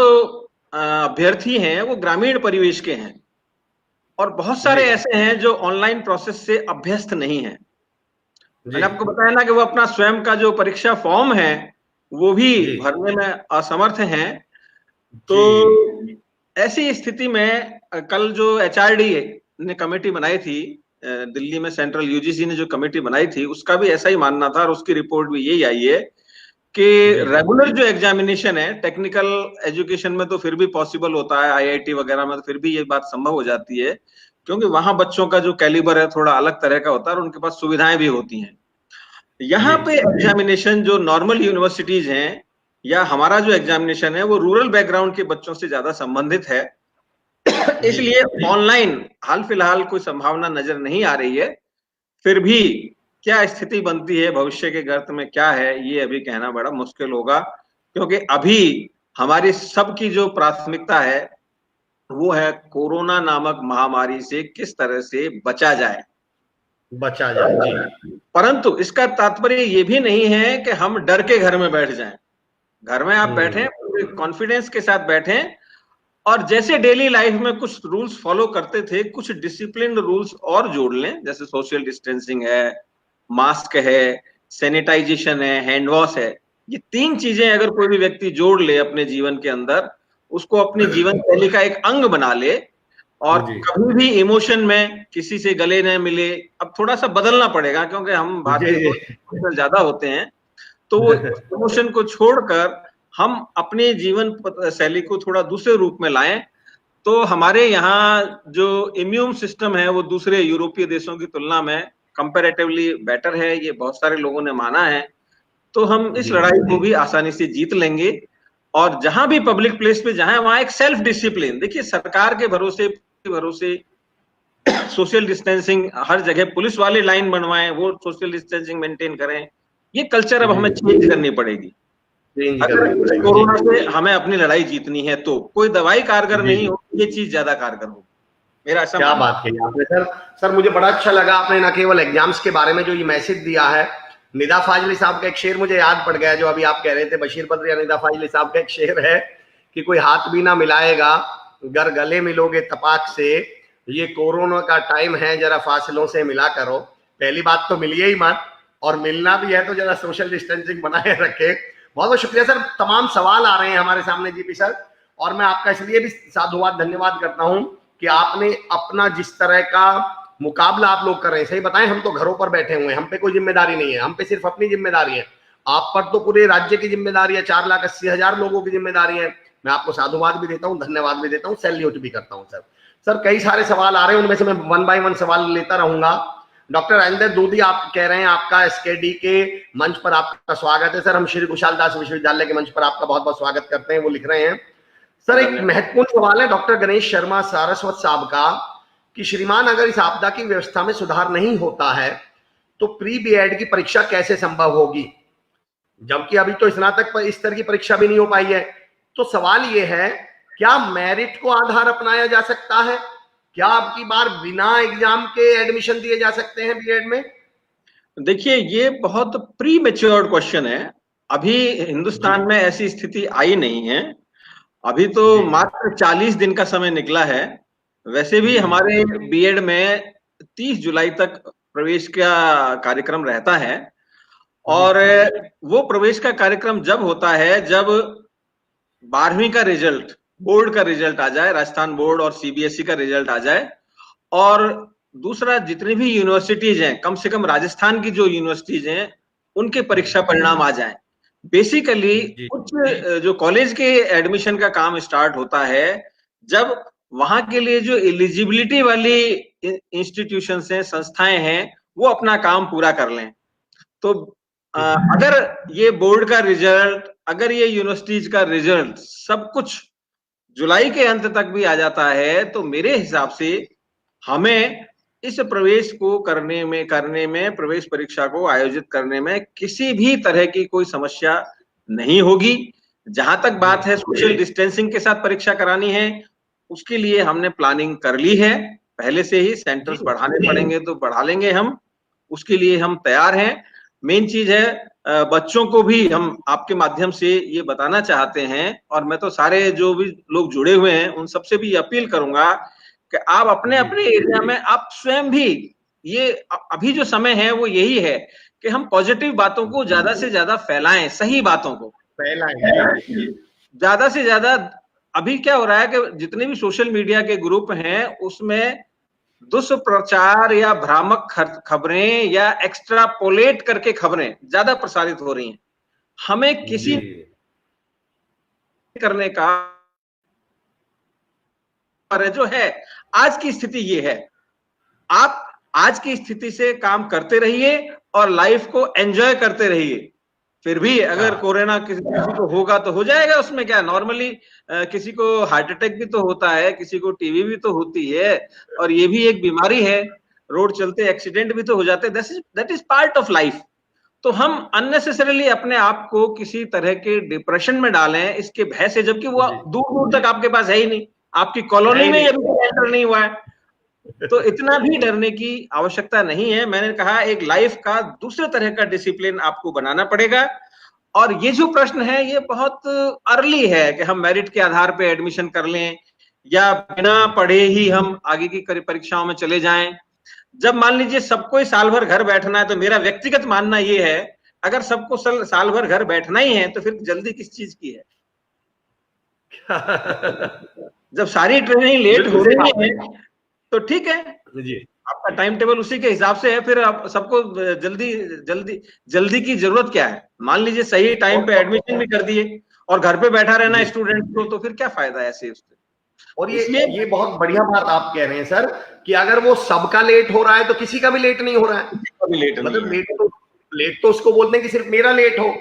अभ्यर्थी हैं वो ग्रामीण परिवेश के हैं, और बहुत सारे ऐसे हैं जो ऑनलाइन प्रोसेस से अभ्यस्त नहीं हैं। मैंने आपको बताया ना कि वो अपना स्वयं का जो परीक्षा फॉर्म है वो भी भरने में असमर्थ हैं। तो ऐसी स्थिति में कल जो एचआरडी ने कमेटी बनाई थी, दिल्ली में सेंट्रल यूजीसी ने जो कमेटी बनाई थी, उसका भी ऐसा ही मानना था और उसकी रिपोर्ट भी यही आई है कि रेगुलर जो एग्जामिनेशन है, टेक्निकल एजुकेशन में तो फिर भी पॉसिबल होता है, आईआईटी वगैरह में तो फिर भी ये बात संभव हो जाती है, क्योंकि वहां बच्चों का जो कैलिबर है थोड़ा अलग तरह का होता है और उनके पास सुविधाएं भी होती हैं। यहाँ पे एग्जामिनेशन जो नॉर्मल यूनिवर्सिटीज हैं या हमारा जो एग्जामिनेशन है वो रूरल बैकग्राउंड के बच्चों से ज्यादा संबंधित है, इसलिए ऑनलाइन हाल फिलहाल कोई संभावना नजर नहीं आ रही है। फिर भी क्या स्थिति बनती है, भविष्य के गर्त में क्या है, ये अभी कहना बड़ा मुश्किल होगा, क्योंकि अभी हमारी सबकी जो प्राथमिकता है वो है कोरोना नामक महामारी से किस तरह से बचा जाए जी। परंतु इसका तात्पर्य ये भी नहीं है कि हम डर के घर में बैठ जाएं। घर में आप बैठें, कॉन्फिडेंस के साथ बैठें, और जैसे डेली लाइफ में कुछ रूल्स फॉलो करते थे, कुछ डिसिप्लिन रूल्स और जोड़ लें, जैसे सोशल डिस्टेंसिंग है, मास्क है, सैनिटाइजेशन है, हैंड वॉश है। ये 3 चीजें अगर कोई भी व्यक्ति जोड़ ले अपने जीवन के अंदर, उसको अपनी जीवन शैली का एक अंग बना ले, और कभी भी इमोशन में किसी से गले न मिले। अब थोड़ा सा बदलना पड़ेगा क्योंकि हम भारतीय ज्यादा होते हैं, तो वो इमोशन को छोड़कर हम अपने जीवन शैली को थोड़ा दूसरे रूप में लाएं, तो हमारे यहाँ जो इम्यून सिस्टम है वो दूसरे यूरोपीय देशों की तुलना में कंपैरेटिवली बेटर है, ये बहुत सारे लोगों ने माना है। तो हम इस लड़ाई को भी आसानी से जीत लेंगे। और जहां भी पब्लिक प्लेस पे जहां वहां एक सेल्फ डिसिप्लिन, देखिए सरकार के भरोसे सोशल डिस्टेंसिंग हर जगह, पुलिस वाले लाइन बनवाएं, वो सोशल डिस्टेंसिंग मेंटेन करें, ये कल्चर अब हमें चेंज करनी पड़ेगी। अगर कोरोना से हमें अपनी लड़ाई जीतनी है तो कोई दवाई कारगर नहीं हो, ये चीज ज्यादा कारगर हो। मेरा ऐसा क्या बात कही आपने सर, मुझे बड़ा अच्छा लगा आपने न केवल एग्जाम्स के बारे में जो ये मैसेज दिया है। निदा फाजली साहब का एक शेर मुझे याद पड़ गया, जो अभी आप कह रहे थे, बशीर बद्र या निदा फाजली साहब का एक शेर है कि कोई हाथ भी ना मिलाएगा गर गले मिलोगे तपाक से, ये कोरोना का टाइम है जरा फासलों से मिला करो। पहली बात तो मिलिए ही मत, और मिलना भी है तो जरा सोशल डिस्टेंसिंग बनाए रखे। बहुत बहुत शुक्रिया सर। तमाम सवाल आ रहे हैं हमारे सामने जीपी सर, और मैं आपका इसलिए भी साधुवाद धन्यवाद करता हूं कि आपने अपना जिस तरह का मुकाबला आप लोग कर रहे हैं, सही बताएं, हम तो घरों पर बैठे हुए हैं, हम पे कोई जिम्मेदारी नहीं है, हम पे सिर्फ अपनी जिम्मेदारी है। आप पर तो पूरे राज्य की जिम्मेदारी है, 4,80,000 लोगों की जिम्मेदारी है। मैं आपको साधुवाद भी देता हूँ, धन्यवाद भी देता हूँ, सैल्यूट भी करता हूँ सर। कई सारे सवाल आ रहे हैं, उनमें से मैं 1 बाय 1 सवाल लेता रहूंगा। डॉक्टर राजेंद्र दूधी आप कह रहे हैं आपका एसकेडी के मंच पर आपका स्वागत है सर। हम श्री कुशाल दास विश्वविद्यालय के मंच पर आपका बहुत बहुत स्वागत करते हैं। वो लिख रहे हैं सर, एक महत्वपूर्ण सवाल है डॉक्टर गणेश शर्मा सारस्वत साहब का कि श्रीमान, अगर इस आपदा की व्यवस्था में सुधार नहीं होता है तो प्री बीएड की परीक्षा कैसे संभव होगी, जबकि अभी तो स्नातक पर स्तर की परीक्षा भी नहीं हो पाई है। तो सवाल ये है, क्या मेरिट को आधार अपनाया जा सकता है? क्या अब की बार बिना एग्जाम के एडमिशन दिए जा सकते हैं बीएड में? देखिए, ये बहुत प्री मैच्योर्ड क्वेश्चन है। अभी हिंदुस्तान में ऐसी स्थिति आई नहीं है, अभी तो मात्र 40 दिन का समय निकला है। वैसे भी हमारे बीएड में 30 जुलाई तक प्रवेश का कार्यक्रम रहता है, और वो प्रवेश का कार्यक्रम जब होता है जब 12वीं का रिजल्ट, बोर्ड का रिजल्ट आ जाए, राजस्थान बोर्ड और सीबीएसई का रिजल्ट आ जाए, और दूसरा जितनी भी यूनिवर्सिटीज हैं, कम से कम राजस्थान की जो यूनिवर्सिटीज हैं, उनके परीक्षा परिणाम आ जाएं। बेसिकली कुछ जो कॉलेज के एडमिशन का काम स्टार्ट होता है जब वहां के लिए जो एलिजिबिलिटी वाली इंस्टीट्यूशंस हैं, संस्थाएं हैं, वो अपना काम पूरा कर लें। तो अगर ये बोर्ड का रिजल्ट, अगर ये यूनिवर्सिटीज का रिजल्ट सब कुछ जुलाई के अंत तक भी आ जाता है, तो मेरे हिसाब से हमें इस प्रवेश को करने में प्रवेश परीक्षा को आयोजित करने में किसी भी तरह की कोई समस्या नहीं होगी। जहां तक बात है सोशल डिस्टेंसिंग के साथ परीक्षा करानी है, उसके लिए हमने प्लानिंग कर ली है पहले से ही। सेंटर्स बढ़ाने पड़ेंगे तो बढ़ा लेंगे हम, उसके लिए हम तैयार हैं। मेन चीज है बच्चों को भी हम आपके माध्यम से ये बताना चाहते हैं, और मैं तो सारे जो भी लोग जुड़े हुए हैं उन सबसे भी अपील करूंगा कि आप अपने अपने एरिया में आप स्वयं भी, ये अभी जो समय है वो यही है कि हम पॉजिटिव बातों को ज्यादा से ज्यादा फैलाएं, सही बातों को फैलाएं। ज्यादा से ज्यादा। अभी क्या हो रहा है कि जितने भी सोशल मीडिया के ग्रुप हैं उसमें दुष्प्रचार या भ्रामक खबरें या एक्स्ट्रापोलेट करके खबरें ज्यादा प्रसारित हो रही हैं। हमें किसी करने का जो है, आज की स्थिति ये है, आप आज की स्थिति से काम करते रहिए और लाइफ को एंजॉय करते रहिए। फिर भी अगर कोरोना किसी को होगा तो हो जाएगा, उसमें क्या, नॉर्मली किसी को हार्ट अटैक भी तो होता है, किसी को टीबी भी तो होती है, और ये भी एक बीमारी है, रोड चलते एक्सीडेंट भी तो हो जाते हैं, that is part of life. तो हम अननेसेसरीली अपने आप को किसी तरह के डिप्रेशन में डालें इसके भय से, जबकि वो दूर दूर तक आपके पास है ही नहीं, आपकी कॉलोनी में अभी एंटर नहीं हुआ है, तो इतना भी डरने की आवश्यकता नहीं है। मैंने कहा एक लाइफ का दूसरे तरह का डिसिप्लिन आपको बनाना पड़ेगा। और ये जो प्रश्न है ये बहुत अर्ली है कि हम मेरिट के आधार पे एडमिशन कर लें या बिना पढ़े ही हम आगे की परीक्षाओं में चले जाएं। जब मान लीजिए सबको साल भर घर बैठना है, तो मेरा व्यक्तिगत मानना ये है, अगर सबको साल भर घर बैठना ही है तो फिर जल्दी किस चीज की है? जब सारी ट्रेनिंग लेट हो रही है तो ठीक है जी, आपका टाइम टेबल उसी के हिसाब से है, फिर आप सबको जल्दी की जरूरत क्या है? मान लीजिए सही टाइम पे एडमिशन भी कर दिए और घर पे बैठा रहना स्टूडेंट को, तो फिर क्या फायदा है ऐसे उससे? और ये बहुत बढ़िया बात आप कह रहे हैं सर कि अगर वो सबका लेट हो रहा है तो किसी का भी लेट नहीं हो रहा है, मतलब लेट तो उसको बोलते हैं कि सिर्फ मेरा लेट हो,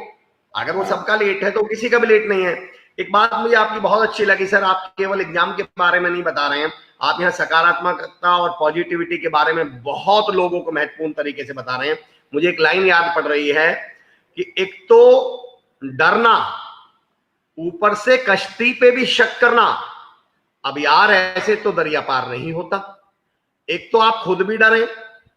अगर वो सबका लेट है तो किसी का भी लेट नहीं है। एक बात मुझे आपकी बहुत अच्छी लगी सर, आप केवल एग्जाम के बारे में नहीं बता रहे हैं, आप यहाँ सकारात्मकता और पॉजिटिविटी के बारे में बहुत लोगों को महत्वपूर्ण तरीके से बता रहे हैं। मुझे एक लाइन याद पड़ रही है कि एक तो डरना, ऊपर से कश्ती पे भी शक करना, अब यार ऐसे तो दरिया पार नहीं होता। एक तो आप खुद भी डरें,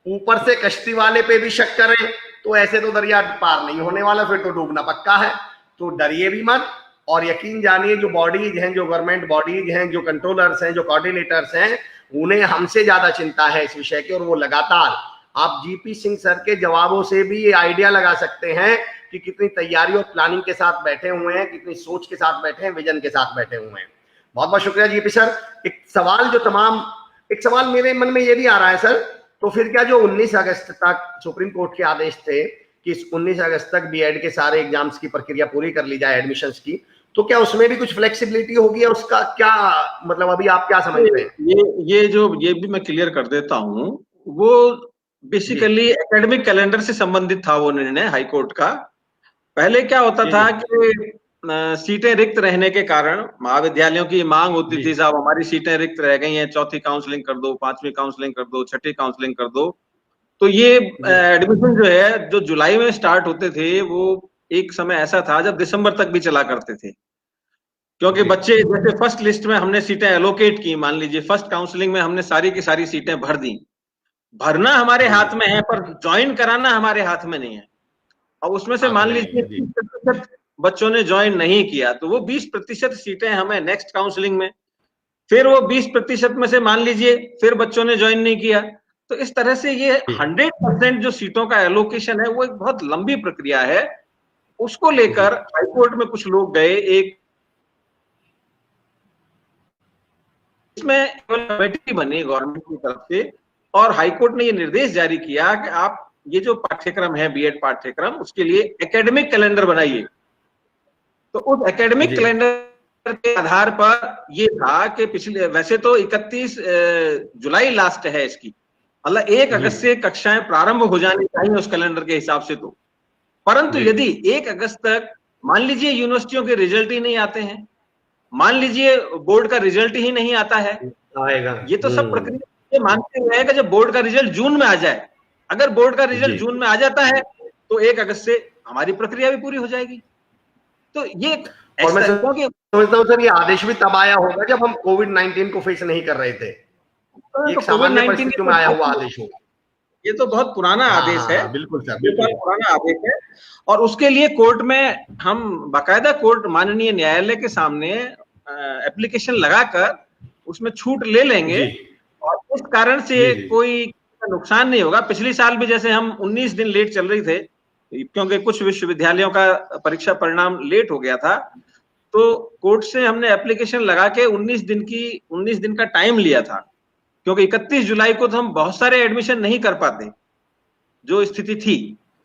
ऊपर से कश्ती वाले पे भी शक करें, तो ऐसे तो दरिया पार नहीं होने वाला, फिर तो डूबना पक्का है। तो डरिए भी मत, और यकीन जानिए जो बॉडीज हैं, जो गवर्नमेंट बॉडीज हैं, जो कंट्रोलर्स हैं, जो कोऑर्डिनेटर्स हैं, उन्हें हमसे ज्यादा चिंता है इस विषय की, और वो लगातार, आप जीपी सिंह सर के जवाबों से भी ये आइडिया लगा सकते हैं कि कितनी तैयारी और प्लानिंग के साथ बैठे हुए हैं, कितनी सोच के साथ बैठे हैं, विजन के साथ बैठे हुए हैं। बहुत बहुत शुक्रिया जीपी सर। एक सवाल मेरे मन में ये भी आ रहा है सर, तो फिर क्या जो 19 अगस्त तक सुप्रीम कोर्ट के आदेश थे कि 19 अगस्त तक बीएड के सारे एग्जाम्स की प्रक्रिया पूरी कर ली जाए, एडमिशंस की, तो क्या उसमें भी कुछ फ्लेक्सिबिलिटी होगी, और उसका क्या मतलब, अभी आप क्या समझते हैं? ये भी मैं क्लियर कर देता हूं, वो बेसिकली एकेडमिक कैलेंडर से संबंधित था वो निर्णय हाई कोर्ट का। पहले क्या होता था कि सीटें रिक्त रहने के कारण महाविद्यालयों की मांग होती थी, साहब हमारी सीटें रिक्त रह गई हैं, चौथी काउंसलिंग कर दो, पांचवी काउंसलिंग कर दो, छठी काउंसलिंग कर दो। तो ये एडमिशन जो है, जो जुलाई में स्टार्ट होते थे, वो एक समय ऐसा था जब दिसंबर तक भी चला करते थे, क्योंकि बच्चे जैसे फर्स्ट लिस्ट में हमने सीटें एलोकेट की, मान लीजिए फर्स्ट काउंसलिंग में हमने सारी की सारी सीटें भर दी, भरना हमारे हाथ में है पर ज्वाइन कराना हमारे हाथ में नहीं है। और उसमें से मान लीजिए 30% बच्चों ने ज्वाइन नहीं किया, तो वो 20% सीटें हमें नेक्स्ट काउंसलिंग में, फिर वो 20% में से मान लीजिए फिर बच्चों ने ज्वाइन नहीं किया। तो इस तरह से ये 100% जो सीटों का एलोकेशन है वो एक बहुत लंबी प्रक्रिया है। उसको लेकर हाईकोर्ट में कुछ लोग गए, एक इसमें कमेटी बनी गवर्नमेंट की तरफ से, और हाईकोर्ट ने ये निर्देश जारी किया कि आप ये जो पाठ्यक्रम है बीएड पाठ्यक्रम, उसके लिए एकेडमिक कैलेंडर बनाइए। तो उस एकेडमिक कैलेंडर के आधार पर ये था कि पिछले, वैसे तो 31 जुलाई लास्ट है इसकी, मतलब 1 अगस्त से कक्षाएं प्रारंभ हो जानी चाहिए उस कैलेंडर के हिसाब से, तो परंतु यदि 1 अगस्त तक मान लीजिए यूनिवर्सिटियों के रिजल्ट ही नहीं आते हैं, मान लीजिए बोर्ड का रिजल्ट ही नहीं आता है, आएगा, ये तो सब प्रक्रिया मानते हुए है कि जब बोर्ड का रिजल्ट जून में आ जाए, अगर बोर्ड का रिजल्ट जून में आ जाता है तो 1 अगस्त से हमारी प्रक्रिया भी पूरी हो जाएगी। तो ये, और मैं समझता हूँ सर ये आदेश भी तब आया होगा जब हम कोविड-19 को फेस नहीं कर रहे थे, एक सामान्य परिस्थितियों में आया हुआ आदेश होगा। ये तो बहुत पुराना हाँ आदेश हाँ है, हाँ, बिल्कुल सर, ये बहुत बिल्कुल। पुराना आदेश है। और उसके लिए कोर्ट में हम बाकायदा कोर्ट माननीय न्यायालय के सामने एप्लीकेशन लगाकर उसमें छूट ले लेंगे, जी और उस कारण जी से जी कोई नुकसान नहीं होगा। पिछली साल भी जैसे हम 19 दिन लेट चल रही थे, क्योंकि कुछ विश्वविद्यालयों का परीक्षा परिणाम लेट हो गया था, तो कोर्ट से हमने एप्लीकेशन लगा के 19 दिन का टाइम लिया था, क्योंकि 31 जुलाई को तो हम बहुत सारे एडमिशन नहीं कर पाते, जो स्थिति थी।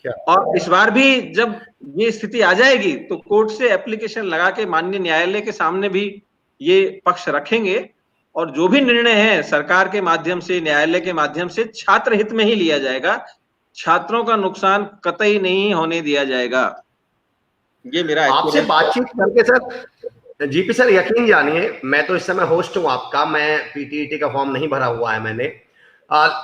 क्या? और इस बार भी जब ये स्थिति आ जाएगी तो कोर्ट से एप्लीकेशन लगा के माननीय न्यायालय के सामने भी ये पक्ष रखेंगे, और जो भी निर्णय है सरकार के माध्यम से, न्यायालय के माध्यम से, छात्र हित में ही लिया जाएगा। छात्रों का नुकसान कतई नहीं होने दिया जाएगा। ये मेरा आपसे एश्योरेंस है। बातचीत करके सर, जीपी सर यकीन जानिए, मैं तो इस समय होस्ट हूं आपका, मैं पीटीईटी का फॉर्म नहीं भरा हुआ है मैंने,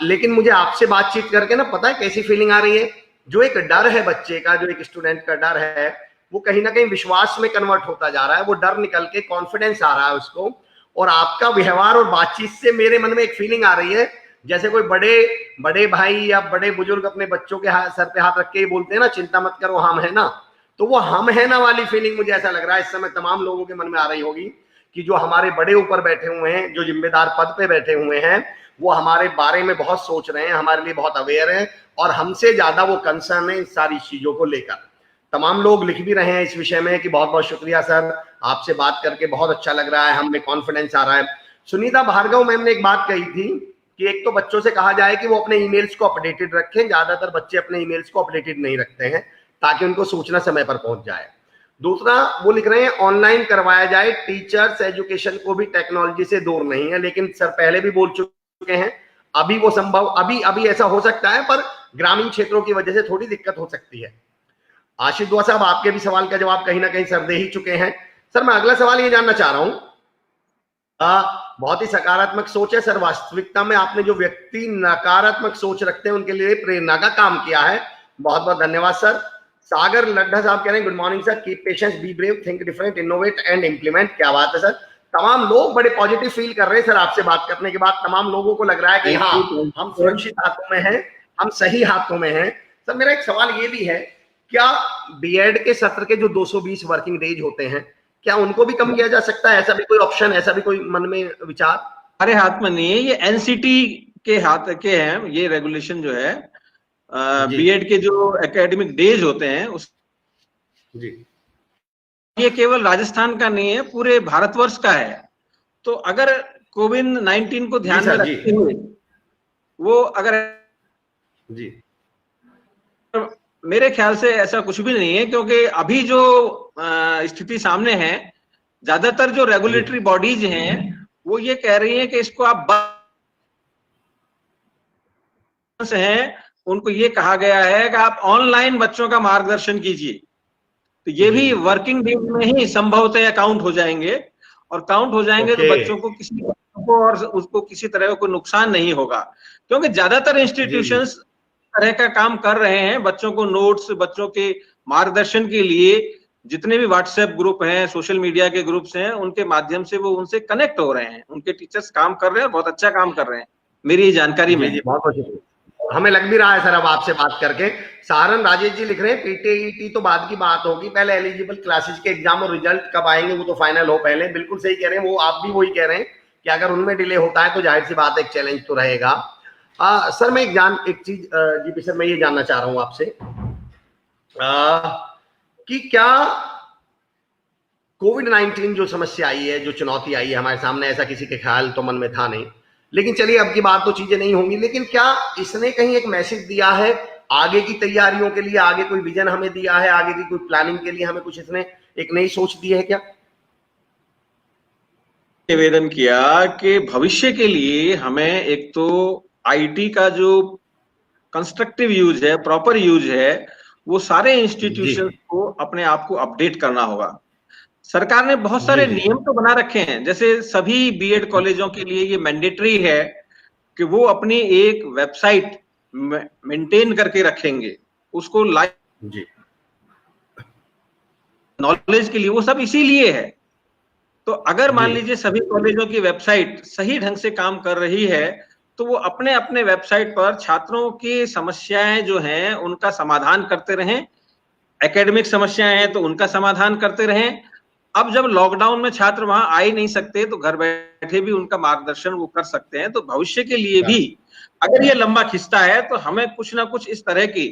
लेकिन मुझे आपसे बातचीत करके ना पता है कैसी फीलिंग आ रही है। जो एक डर है बच्चे का, जो एक स्टूडेंट का डर है, वो कहीं ना कहीं विश्वास में कन्वर्ट होता जा रहा है। वो डर निकल के कॉन्फिडेंस आ रहा है उसको। और आपका व्यवहार और बातचीत से मेरे मन में एक फीलिंग आ रही है, जैसे कोई बड़े बड़े भाई या बड़े बुजुर्ग अपने बच्चों के सर पे हाथ रख के बोलते हैं ना, चिंता मत करो हम है ना। तो वो हम है ना वाली फीलिंग मुझे ऐसा लग रहा है इस समय तमाम लोगों के मन में आ रही होगी, कि जो हमारे बड़े ऊपर बैठे हुए हैं, जो जिम्मेदार पद पे बैठे हुए हैं, वो हमारे बारे में बहुत सोच रहे हैं, हमारे लिए बहुत अवेयर हैं, और हमसे ज्यादा वो कंसर्न है इन सारी चीजों को लेकर। तमाम लोग लिख भी रहे हैं इस विषय में कि बहुत बहुत शुक्रिया सर, आपसे बात करके बहुत अच्छा लग रहा है, हमें कॉन्फिडेंस आ रहा है। सुनीता भार्गव मैम ने एक बात कही थी कि एक तो बच्चों से कहा जाए कि वो अपने ईमेल्स को अपडेटेड रखें। ज्यादातर बच्चे अपने ईमेल्स को अपडेटेड नहीं रखते हैं, ताकि उनको सूचना समय पर पहुंच जाए। दूसरा, वो लिख रहे हैं ऑनलाइन करवाया जाए, टीचर्स एजुकेशन को भी टेक्नोलॉजी से दूर नहीं है। लेकिन सर पहले भी बोल चुके हैं, अभी वो संभव, अभी ऐसा हो सकता है, पर ग्रामीण क्षेत्रों की वजह से थोड़ी दिक्कत हो सकती है। आशीष दुआ साहब, आपके भी सवाल का जवाब कहीं ना कहीं सर दे ही चुके हैं। सर मैं अगला सवाल ये जानना चाह रहा हूं, बहुत ही सकारात्मक सोच है सर। वास्तविकता में आपने जो व्यक्ति नकारात्मक सोच रखते हैं उनके लिए प्रेरणा का काम किया है। बहुत बहुत धन्यवाद सर। सागर लड्ढा साहब कह रहे हैं good morning sir, keep patience, be brave, think different, innovate and implement. क्या बात है सर। तमाम लोग बड़े पॉजिटिव फील कर रहे हैं सर आपसे बात करने के बाद। तमाम लोगों को लग रहा है कि हाँ, हम सुरक्षित हाथों में हैं, हम सही हाथों में हैं। सर मेरा एक सवाल ये भी है, क्या बीएड के सत्र के जो 220 वर्किंग डेज होते हैं, क्या उनको भी कम किया जा सकता है? ऐसा भी कोई ऑप्शन, ऐसा भी कोई मन में विचार? हमारे हाथ में नहीं है, ये एनसीटी के हाथ के हैं ये रेगुलेशन जो है। जी बीएड के जो एकेडमिक डेज होते हैं उस, जी ये केवल राजस्थान का नहीं है, पूरे भारतवर्ष का है। तो अगर कोविड-19 को जी ध्यान में सर जी रखते हुए वो अगर, जी मेरे ख्याल से ऐसा कुछ भी नहीं है, क्योंकि अभी जो स्थिति सामने है, ज्यादातर जो रेगुलेटरी जी बॉडीज हैं वो ये कह रही हैं कि इसको आप हैं, उनको ये कहा गया है कि आप ऑनलाइन बच्चों का मार्गदर्शन कीजिए। तो ये जी भी जी वर्किंग डेज में ही संभवतः काउंट हो जाएंगे, और काउंट हो जाएंगे तो ओके बच्चों को और उसको किसी तरह का कोई नुकसान नहीं होगा। क्योंकि ज्यादातर जी जी इंस्टीट्यूशंस तरह का काम कर रहे हैं, बच्चों को नोट्स, बच्चों के मार्गदर्शन के लिए जितने भी व्हाट्सएप ग्रुप हैं, सोशल मीडिया के ग्रुप्स हैं, उनके माध्यम से वो उनसे कनेक्ट हो रहे हैं। उनके टीचर्स काम कर रहे हैं, बहुत अच्छा काम कर रहे हैं, मेरी जानकारी में जी है। जी बहुत बहुत शुक्रिया। हमें लग भी रहा है सर अब आपसे बात करके। सहारन राजेश जी लिख रहे हैं पीटीईटी तो बाद की बात होगी, पहले एलिजिबल क्लासेस के एग्जाम और रिजल्ट कब आएंगे वो तो फाइनल हो पहले। बिल्कुल सही कह रहे हैं, वो आप भी वही कह रहे हैं कि अगर उनमें डिले होता है तो जाहिर सी बात है, एक चैलेंज तो रहेगा। सर मैं एक चीज जीपी सर मैं ये जानना चाह रहा हूँ आपसे, कि क्या कोविड-19 जो समस्या आई है, जो चुनौती आई है हमारे सामने, ऐसा किसी के ख्याल तो मन में था नहीं, लेकिन चलिए अब की बात तो चीजें नहीं होंगी, लेकिन क्या इसने कहीं एक मैसेज दिया है आगे की तैयारियों के लिए? आगे कोई विजन हमें दिया है, आगे की कोई प्लानिंग के लिए हमें कुछ इसने एक नई सोच दी है क्या? निवेदन किया कि भविष्य के लिए हमें एक तो आईटी का जो कंस्ट्रक्टिव यूज है, प्रॉपर यूज है, वो सारे जी इंस्टीट्यूशंस को अपने आप को अपडेट करना होगा। सरकार ने बहुत जी सारे जी नियम तो बना रखे हैं, जैसे सभी बीएड कॉलेजों के लिए ये मैंडेटरी है कि वो अपनी एक वेबसाइट मेंटेन करके रखेंगे, उसको लाइव जी नॉलेज के लिए, वो सब इसीलिए है। तो अगर मान जी लीजिए सभी कॉलेजों की वेबसाइट सही ढंग से काम कर रही है, तो वो अपने अपने वेबसाइट पर छात्रों की समस्याएं जो हैं उनका समाधान करते रहें, एकेडमिक समस्याएं हैं तो उनका समाधान करते रहें। अब जब लॉकडाउन में छात्र वहां आ ही नहीं सकते तो घर बैठे भी उनका मार्गदर्शन वो कर सकते हैं। तो भविष्य के लिए भी अगर ये लंबा खिंचता है तो हमें कुछ ना कुछ इस तरह की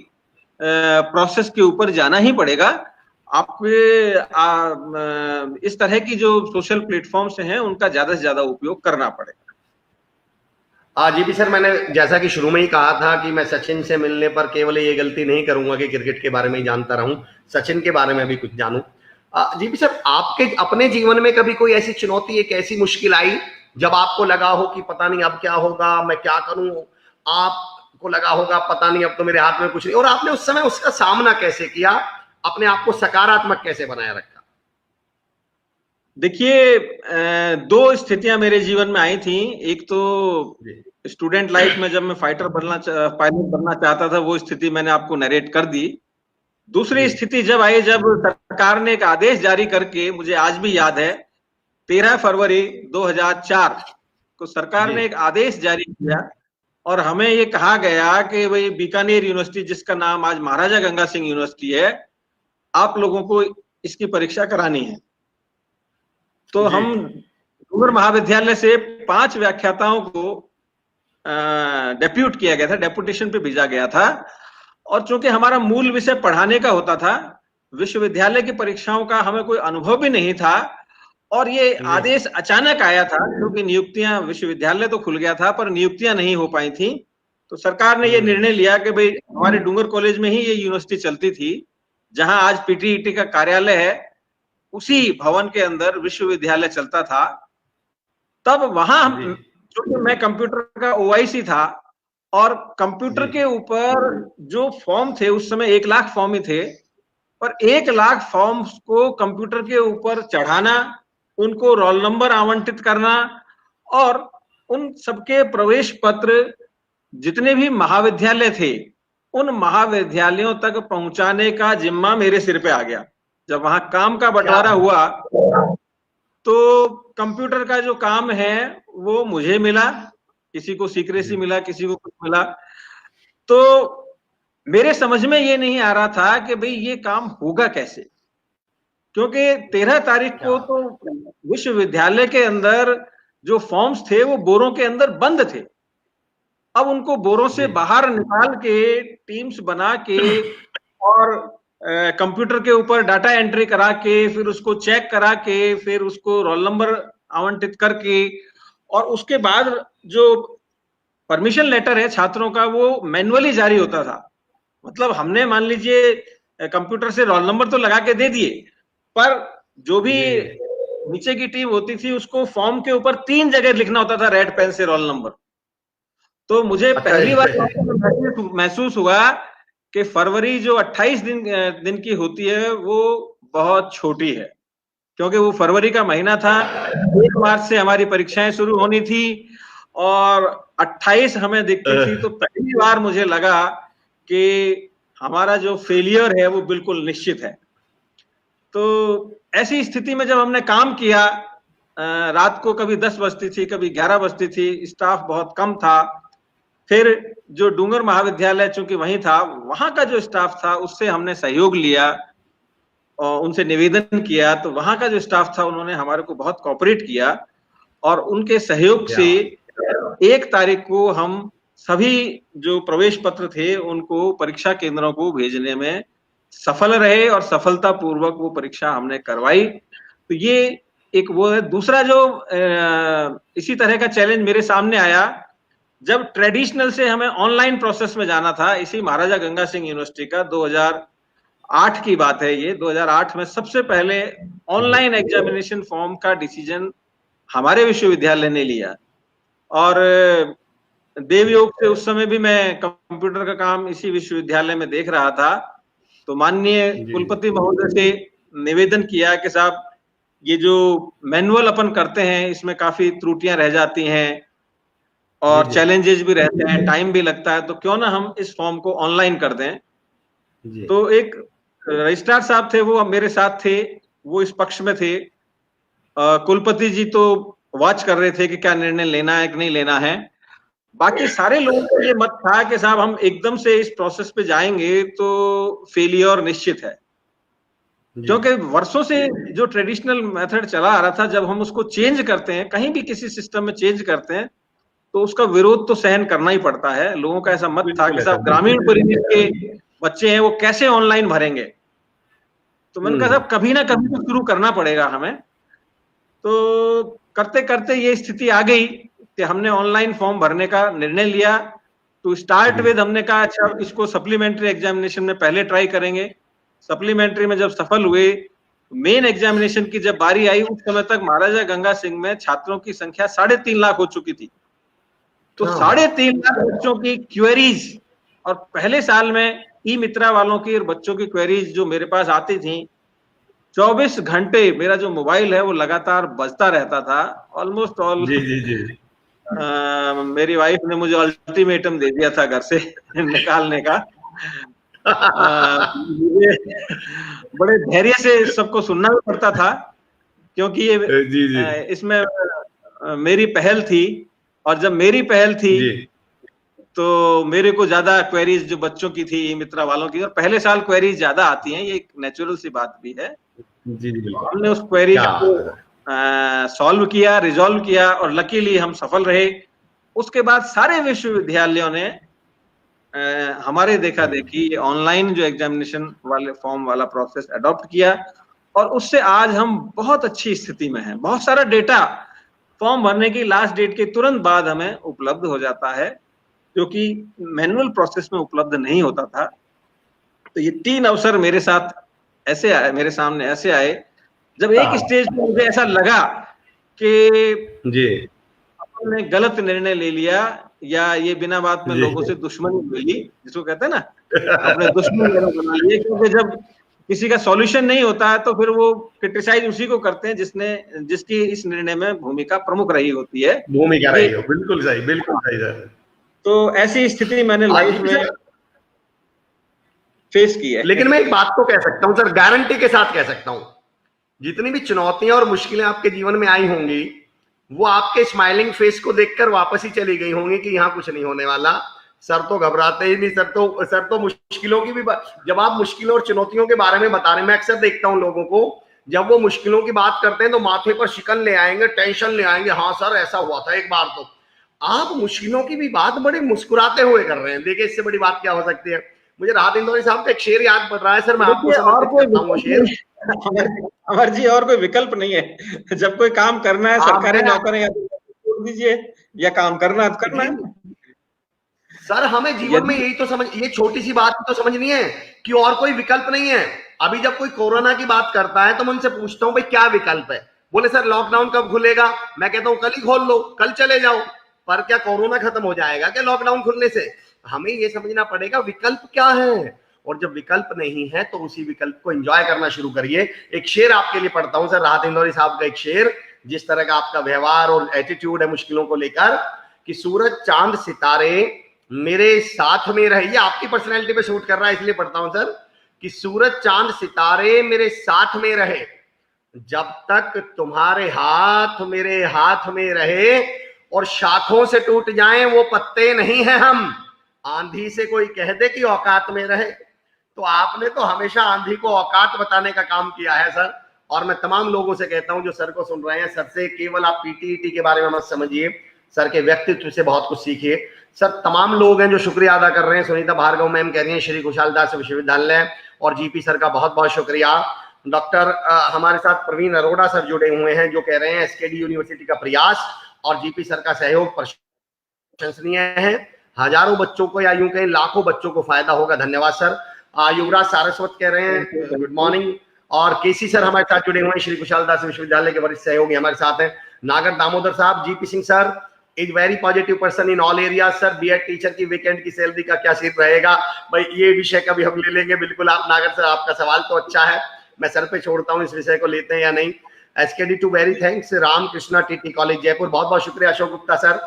प्रोसेस के ऊपर जाना ही पड़ेगा। इस तरह की जो सोशल प्लेटफॉर्म्स हैं उनका ज्यादा से ज्यादा उपयोग करना पड़ेगा। जी भी सर, मैंने जैसा कि शुरू में ही कहा था कि मैं सचिन से मिलने पर केवल ये गलती नहीं करूंगा कि क्रिकेट के बारे में ही जानता रहूं, सचिन के बारे में भी कुछ जानूं। जी भी सर, आपके अपने जीवन में कभी कोई ऐसी चुनौती, एक ऐसी मुश्किल आई जब आपको लगा हो कि पता नहीं अब क्या होगा, मैं क्या करूं, आपको लगा होगा पता नहीं अब तो मेरे हाथ में कुछ नहीं, और आपने उस समय उसका सामना कैसे किया, अपने आप को सकारात्मक कैसे बनाए रखा? देखिए, दो स्थितियां मेरे जीवन में आई थी। एक तो स्टूडेंट लाइफ में जब मैं पायलट बनना चाहता था, वो स्थिति मैंने आपको नरेट कर दी। दूसरी स्थिति जब आई, जब सरकार ने एक आदेश जारी करके, मुझे आज भी याद है, 13 फरवरी 2004 को सरकार ने एक आदेश जारी किया और हमें ये कहा गया कि भाई बीकानेर यूनिवर्सिटी, जिसका नाम आज महाराजा गंगा सिंह यूनिवर्सिटी है, आप लोगों को इसकी परीक्षा करानी है। तो हम डूंगर महाविद्यालय से 5 व्याख्याताओं को डेप्यूट किया गया था, डेपुटेशन पे भेजा गया था। और चूंकि हमारा मूल विषय पढ़ाने का होता था, विश्वविद्यालय की परीक्षाओं का हमें कोई अनुभव भी नहीं था, और ये आदेश अचानक आया था क्योंकि नियुक्तियां, विश्वविद्यालय तो खुल गया था पर नियुक्तियां नहीं हो पाई थी। तो सरकार ने ये निर्णय लिया कि भाई, हमारे डूंगर कॉलेज में ही ये यूनिवर्सिटी चलती थी, जहां आज पीटीईटी का कार्यालय है, उसी भवन के अंदर विश्वविद्यालय चलता था। तब वहां क्योंकि मैं कंप्यूटर का ओआईसी था, और कंप्यूटर के ऊपर जो फॉर्म थे, उस समय 1 लाख फॉर्म ही थे, और 1 लाख फॉर्म्स को कंप्यूटर के ऊपर चढ़ाना, उनको रोल नंबर आवंटित करना, और उन सबके प्रवेश पत्र जितने भी महाविद्यालय थे, उन महाविद्यालयों तक पहुंचाने का जिम्मा मेरे सिर पे आ गया। जब वहां काम का बंटवारा हुआ तो कंप्यूटर का जो काम है वो मुझे मिला, किसी को सीक्रेसी मिला, किसी को कुछ मिला। तो मेरे समझ में ये नहीं आ रहा था कि भाई ये काम होगा कैसे, क्योंकि 13 तारीख को तो विश्वविद्यालय के अंदर जो फॉर्म्स थे वो बोरों के अंदर बंद थे। अब उनको बोरों से बाहर निकाल के, टीम्स बना के, और कंप्यूटर के ऊपर डाटा एंट्री करा के, फिर उसको चेक करा के, फिर उसको रोल नंबर आवंटित करके, और उसके बाद जो परमिशन लेटर है छात्रों का, वो मैन्युअली जारी होता था। मतलब हमने, मान लीजिए, कंप्यूटर से रोल नंबर तो लगा के दे दिए, पर जो भी नीचे की टीम होती थी उसको फॉर्म के ऊपर 3 जगह लिखना होता था रेड पेन से रोल नंबर। तो मुझे पहली बार महसूस हुआ कि फरवरी जो 28 दिन की होती है वो बहुत छोटी है, क्योंकि वो फरवरी का महीना था। 1 मार्च से हमारी परीक्षाएं शुरू होनी थी और 28 हमें दिखती थी। तो पहली बार मुझे लगा कि हमारा जो फेलियर है वो बिल्कुल निश्चित है। तो ऐसी स्थिति में जब हमने काम किया, रात को कभी 10 बजती थी, कभी 11 बजती थी, स्टाफ बहुत कम था। फिर जो डूंगर महाविद्यालय चूंकि वहीं था, वहां का जो स्टाफ था उससे हमने सहयोग लिया और उनसे निवेदन किया। तो वहां का जो स्टाफ था उन्होंने हमारे को बहुत कोऑपरेट किया, और उनके सहयोग से 1 तारीख को हम सभी जो प्रवेश पत्र थे उनको परीक्षा केंद्रों को भेजने में सफल रहे, और सफलतापूर्वक वो परीक्षा हमने करवाई। तो ये एक वो है। दूसरा जो इसी तरह का चैलेंज मेरे सामने आया, जब ट्रेडिशनल से हमें ऑनलाइन प्रोसेस में जाना था। इसी महाराजा गंगा सिंह यूनिवर्सिटी का 2008 की बात है ये। 2008 में सबसे पहले ऑनलाइन एग्जामिनेशन फॉर्म का डिसीजन हमारे विश्वविद्यालय ने लिया, और देवयोग से उस समय भी मैं कंप्यूटर का काम इसी विश्वविद्यालय में देख रहा था। तो माननीय कुलपति महोदय से निवेदन किया कि साहब, ये जो मैनुअल अपन करते हैं इसमें काफी त्रुटियां रह जाती हैं और चैलेंजेस भी रहते हैं, टाइम भी लगता है, तो क्यों ना हम इस फॉर्म को ऑनलाइन कर दें। तो एक रजिस्ट्रार साहब थे, वो मेरे साथ थे, वो इस पक्ष में थे। कुलपति जी तो वॉच कर रहे थे कि क्या निर्णय लेना है कि नहीं लेना है। बाकी सारे लोगों को ये मत था कि साहब हम एकदम से इस प्रोसेस पे जाएंगे तो फेलियर निश्चित है, क्योंकि वर्षों से जो ट्रेडिशनल मेथड चला आ रहा था, जब हम उसको चेंज करते हैं, कहीं भी किसी सिस्टम में चेंज करते हैं, तो उसका विरोध तो सहन करना ही पड़ता है। लोगों का ऐसा मत था कि साहब ग्रामीण परिवेश के बच्चे हैं वो कैसे ऑनलाइन भरेंगे, तो मैंने कहा साहब कभी ना कभी तो शुरू करना पड़ेगा हमें। तो करते करते ये स्थिति आ गई कि हमने ऑनलाइन फॉर्म भरने का निर्णय लिया। टू स्टार्ट विद हमने कहा अच्छा इसको सप्लीमेंट्री एग्जामिनेशन में पहले ट्राई करेंगे। सप्लीमेंट्री में जब सफल हुए, मेन एग्जामिनेशन की जब बारी आई, उस समय तक महाराजा गंगा सिंह में छात्रों की संख्या 3.5 लाख हो चुकी थी। तो 3.5 लाख बच्चों की क्वेरीज, और पहले साल में ई मित्रा वालों की और बच्चों की क्वेरीज जो मेरे पास आती थी, 24 घंटे मेरा जो मोबाइल है वो लगातार बजता रहता था। ऑलमोस्ट ऑल मेरी वाइफ ने मुझे अल्टीमेटम दे दिया था घर से निकालने का। मुझे बड़े धैर्य से सबको सुनना भी पड़ता था, क्योंकि ये इसमें मेरी पहल थी, और जब मेरी पहल थी तो मेरे को ज्यादा क्वेरीज जो बच्चों की थी मित्रा वालों की, और पहले साल क्वेरीज ज्यादा आती हैं, ये एक नेचुरल सी बात भी है। हमने उस क्वेरी को सॉल्व किया, रिजॉल्व किया, और लकीली हम सफल रहे। उसके बाद सारे विश्वविद्यालयों ने हमारे देखा देखी ऑनलाइन जो एग्जामिनेशन वाले फॉर्म वाला प्रोसेस अडॉप्ट किया, और उससे आज हम बहुत अच्छी स्थिति में हैं। बहुत सारा डेटा फॉर्म भरने की लास्ट डेट के तुरंत बाद हमें उपलब्ध हो जाता है, जो कि मैनुअल प्रोसेस में उपलब्ध नहीं होता था। तो ये 3 अवसर मेरे साथ ऐसे आए, मेरे सामने ऐसे आए, जब एक स्टेज पे मुझे ऐसा लगा कि हमने गलत निर्णय ले लिया, या ये बिना बात में लोगों से दुश्मनी मिली, जिसको कहते हैं ना, अपने दुश्मन बना लिए। क्योंकि जब किसी का सॉल्यूशन नहीं होता है तो फिर वो क्रिटिसाइज उसी को करते हैं जिसकी इस निर्णय में भूमिका प्रमुख रही होती है। बिल्कुल सही सर। तो ऐसी स्थिति मैंने लाइफ में फेस की है। लेकिन मैं एक बात तो कह सकता हूं सर, गारंटी के साथ कह सकता हूं, जितनी भी चुनौतियां और मुश्किलें आपके जीवन में आई होंगी, वो आपके स्माइलिंग फेस को देखकर वापस ही चली गई होंगी कि यहाँ कुछ नहीं होने वाला। सर तो घबराते ही नहीं, सर तो मुश्किलों की भी, जब आप मुश्किलों और चुनौतियों के बारे में बता रहे हैं, मैं अक्सर देखता हूं लोगों को, जब वो मुश्किलों की बात करते हैं तो माथे पर शिकन ले आएंगे, टेंशन ले आएंगे, हाँ सर ऐसा हुआ था एक बार। तो आप मुश्किलों की भी बात बड़े मुस्कुराते हुए कर रहे हैं। देखिए इससे बड़ी बात क्या हो सकती है। मुझे राहत इंदौरी साहब का एक शेर याद पड़ रहा है सर, मैं आपको समर्पित करता हूं शेर। अमर जी, और कोई विकल्प नहीं है। जब कोई काम करना है, सरकारी नौकर है, या छोड़ दीजिए, या काम करना है करना है। सर हमें जीवन में यही तो समझ, ये छोटी सी बात तो समझनी है कि और कोई विकल्प नहीं है। अभी जब कोई कोरोना की बात करता है तो मैं उनसे पूछता हूं भाई क्या विकल्प है, बोले सर लॉकडाउन कब खुलेगा। मैं कहता हूं कल ही खोल लो, कल चले जाओ। पर क्या कोरोना खत्म हो जाएगा क्या लॉकडाउन खुलने से? हमें ये समझना पड़ेगा विकल्प क्या है, और जब विकल्प नहीं है तो उसी विकल्प को एंजॉय करना शुरू करिए। एक शेर आपके लिए पढ़ता हूं सर, राहत इंदौरी साहब का एक शेर, जिस तरह का आपका व्यवहार और एटीट्यूड है मुश्किलों को लेकर, कि सूरज चांद सितारे मेरे साथ में रहे। ये आपकी पर्सनैलिटी पे शूट कर रहा है इसलिए पढ़ता हूं सर, कि सूरज चांद सितारे मेरे साथ में रहे, जब तक तुम्हारे हाथ मेरे हाथ में रहे, और शाखों से टूट जाएं वो पत्ते नहीं हैं हम, आंधी से कोई कह दे कि औकात में रहे। तो आपने तो हमेशा आंधी को औकात बताने का काम किया है सर। और मैं तमाम लोगों से कहता हूं जो सर को सुन रहे हैं, सर से केवल आप पीटीईटी के बारे में मत समझिए, सर के व्यक्तित्व से बहुत कुछ सीखिए। सर तमाम लोग हैं जो शुक्रिया अदा कर रहे हैं। सुनीता भार्गव मैम कह रही हैं श्री कुशालदास विश्वविद्यालय, और जीपी सर का बहुत बहुत शुक्रिया। डॉक्टर हमारे साथ प्रवीण अरोड़ा सर जुड़े हुए हैं जो कह रहे हैं एसकेडी यूनिवर्सिटी का प्रयास और जीपी सर का सहयोग प्रशंसनीय है। हजारों बच्चों को या यूं कहें लाखों बच्चों को फायदा होगा। धन्यवाद सर। युवराज सारस्वत कह रहे हैं गुड मॉर्निंग, और केसी सर हमारे साथ जुड़े हुए हैं, श्री कुशालदास विश्वविद्यालय के वरिष्ठ सहयोगी हमारे साथ हैं। नागर दामोदर साहब, GP Singh sir is very positive person in all area. Sir B Ed teacher की वीकेंड की सैलरी का क्या सीन रहेगा? भाई ये विषय कभी हम ले लेंगे बिल्कुल। आप नागर सर आपका सवाल तो अच्छा है, मैं सर पे छोड़ता हूँ इस विषय को लेते हैं या नहीं। SKD to very thanks Ramakrishna TT college Jaipur, बहुत बहुत शुक्रिया अशोक गुप्ता सर।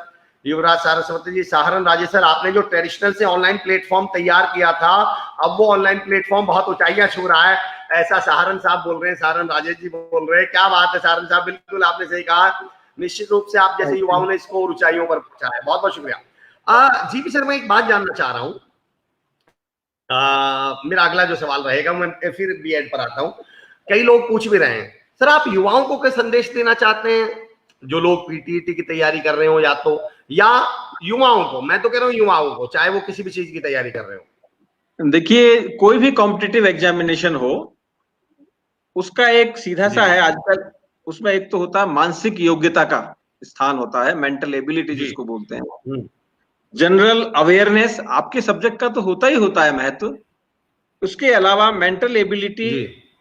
युवराज सारस्वती जी, सहारन राजेश सर, आपने जो ट्रेडिशनल से ऑनलाइन प्लेटफॉर्म तैयार किया था अब वो ऑनलाइन प्लेटफॉर्म बहुत ऊंचाइयां छू रहा है, ऐसा सहारन साहब बोल रहे हैं, सहारन राजेश जी बोल रहे हैं। क्या बात है सहारन साहब, बिल्कुल आपने सही कहा। निश्चित रूप से आप जैसे युवाओं ने इसको ऊंचाइयों पर पहुंचा है, बहुत बहुत शुक्रिया। जीपी सर, मैं एक बात जानना चाह रहा हूँ। मेरा अगला जो सवाल रहेगा, मैं फिर बीएड पर आता हूँ। कई लोग पूछ भी रहे हैं, सर आप युवाओं को क्या संदेश देना चाहते हैं, जो लोग पीटीईटी की तैयारी कर रहे हो, या युवाओं को, मैं तो कह रहा हूँ युवाओं को, चाहे वो किसी भी चीज की तैयारी कर रहे हो। देखिए, कोई भी कॉम्पिटिटिव एग्जामिनेशन हो, उसका एक सीधा सा है आजकल, उसमें एक तो होता है मानसिक योग्यता का स्थान होता है, मेंटल एबिलिटी जिसको बोलते हैं। जनरल अवेयरनेस आपके सब्जेक्ट का तो होता ही होता है महत्व, उसके अलावा मेंटल एबिलिटी